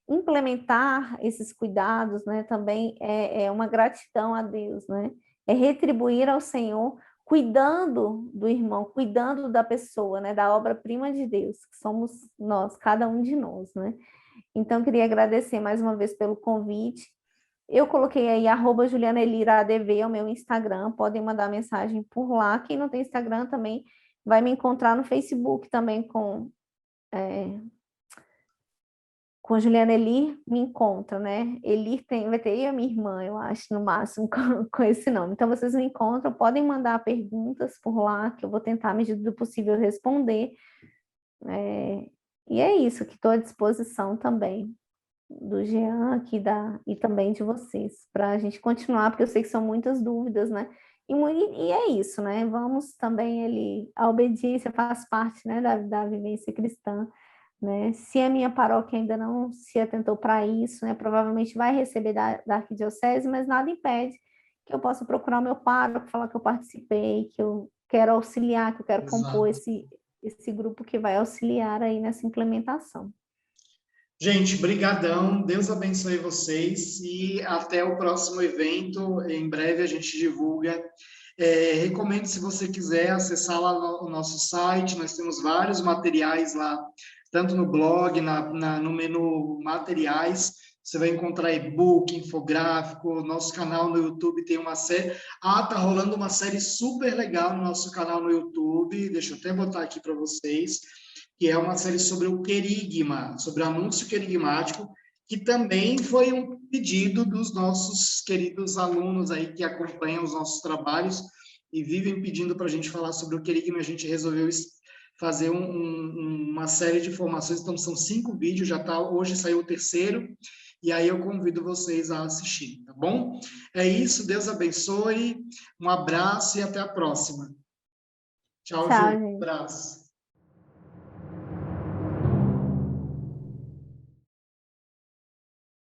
implementar esses cuidados, né, também é uma gratidão a Deus, né? É retribuir ao Senhor, cuidando do irmão, cuidando da pessoa, né, da obra-prima de Deus, que somos nós, cada um de nós, né? Então, queria agradecer mais uma vez pelo convite. Eu coloquei aí @JulianaEliraADV, é o meu Instagram, podem mandar mensagem por lá. Quem não tem Instagram também vai me encontrar no Facebook também com Juliana Elir, me encontra, né? Elir vai ter eu e a minha irmã, eu acho, no máximo, com esse nome. Então, vocês me encontram, podem mandar perguntas por lá, que eu vou tentar, à medida do possível, responder. E é isso, que estou à disposição também do Jean aqui e também de vocês, para a gente continuar, porque eu sei que são muitas dúvidas, né? E é isso, né? Vamos também, a obediência faz parte, né, da vivência cristã, né? Se a minha paróquia ainda não se atentou para isso, né, provavelmente vai receber da arquidiocese, mas nada impede que eu possa procurar o meu pároco, falar que eu participei, que eu quero auxiliar, que eu quero compor esse grupo que vai auxiliar aí nessa implementação. Gente, brigadão, Deus abençoe vocês e até o próximo evento. Em breve a gente divulga. Recomendo, se você quiser, acessar lá o nosso site, nós temos vários materiais lá, tanto no blog, no menu materiais, você vai encontrar e-book, infográfico, nosso canal no YouTube tem uma série. Tá rolando uma série super legal no nosso canal no YouTube, deixa eu até botar aqui para vocês, que é uma série sobre o querigma, sobre o anúncio querigmático, que também foi um pedido dos nossos queridos alunos aí que acompanham os nossos trabalhos e vivem pedindo para a gente falar sobre o querigma. A gente resolveu fazer uma série de formações, então são 5 vídeos, hoje saiu o 3º, e aí eu convido vocês a assistir, tá bom? É isso, Deus abençoe, um abraço e até a próxima. Tchau, Ju. Um abraço.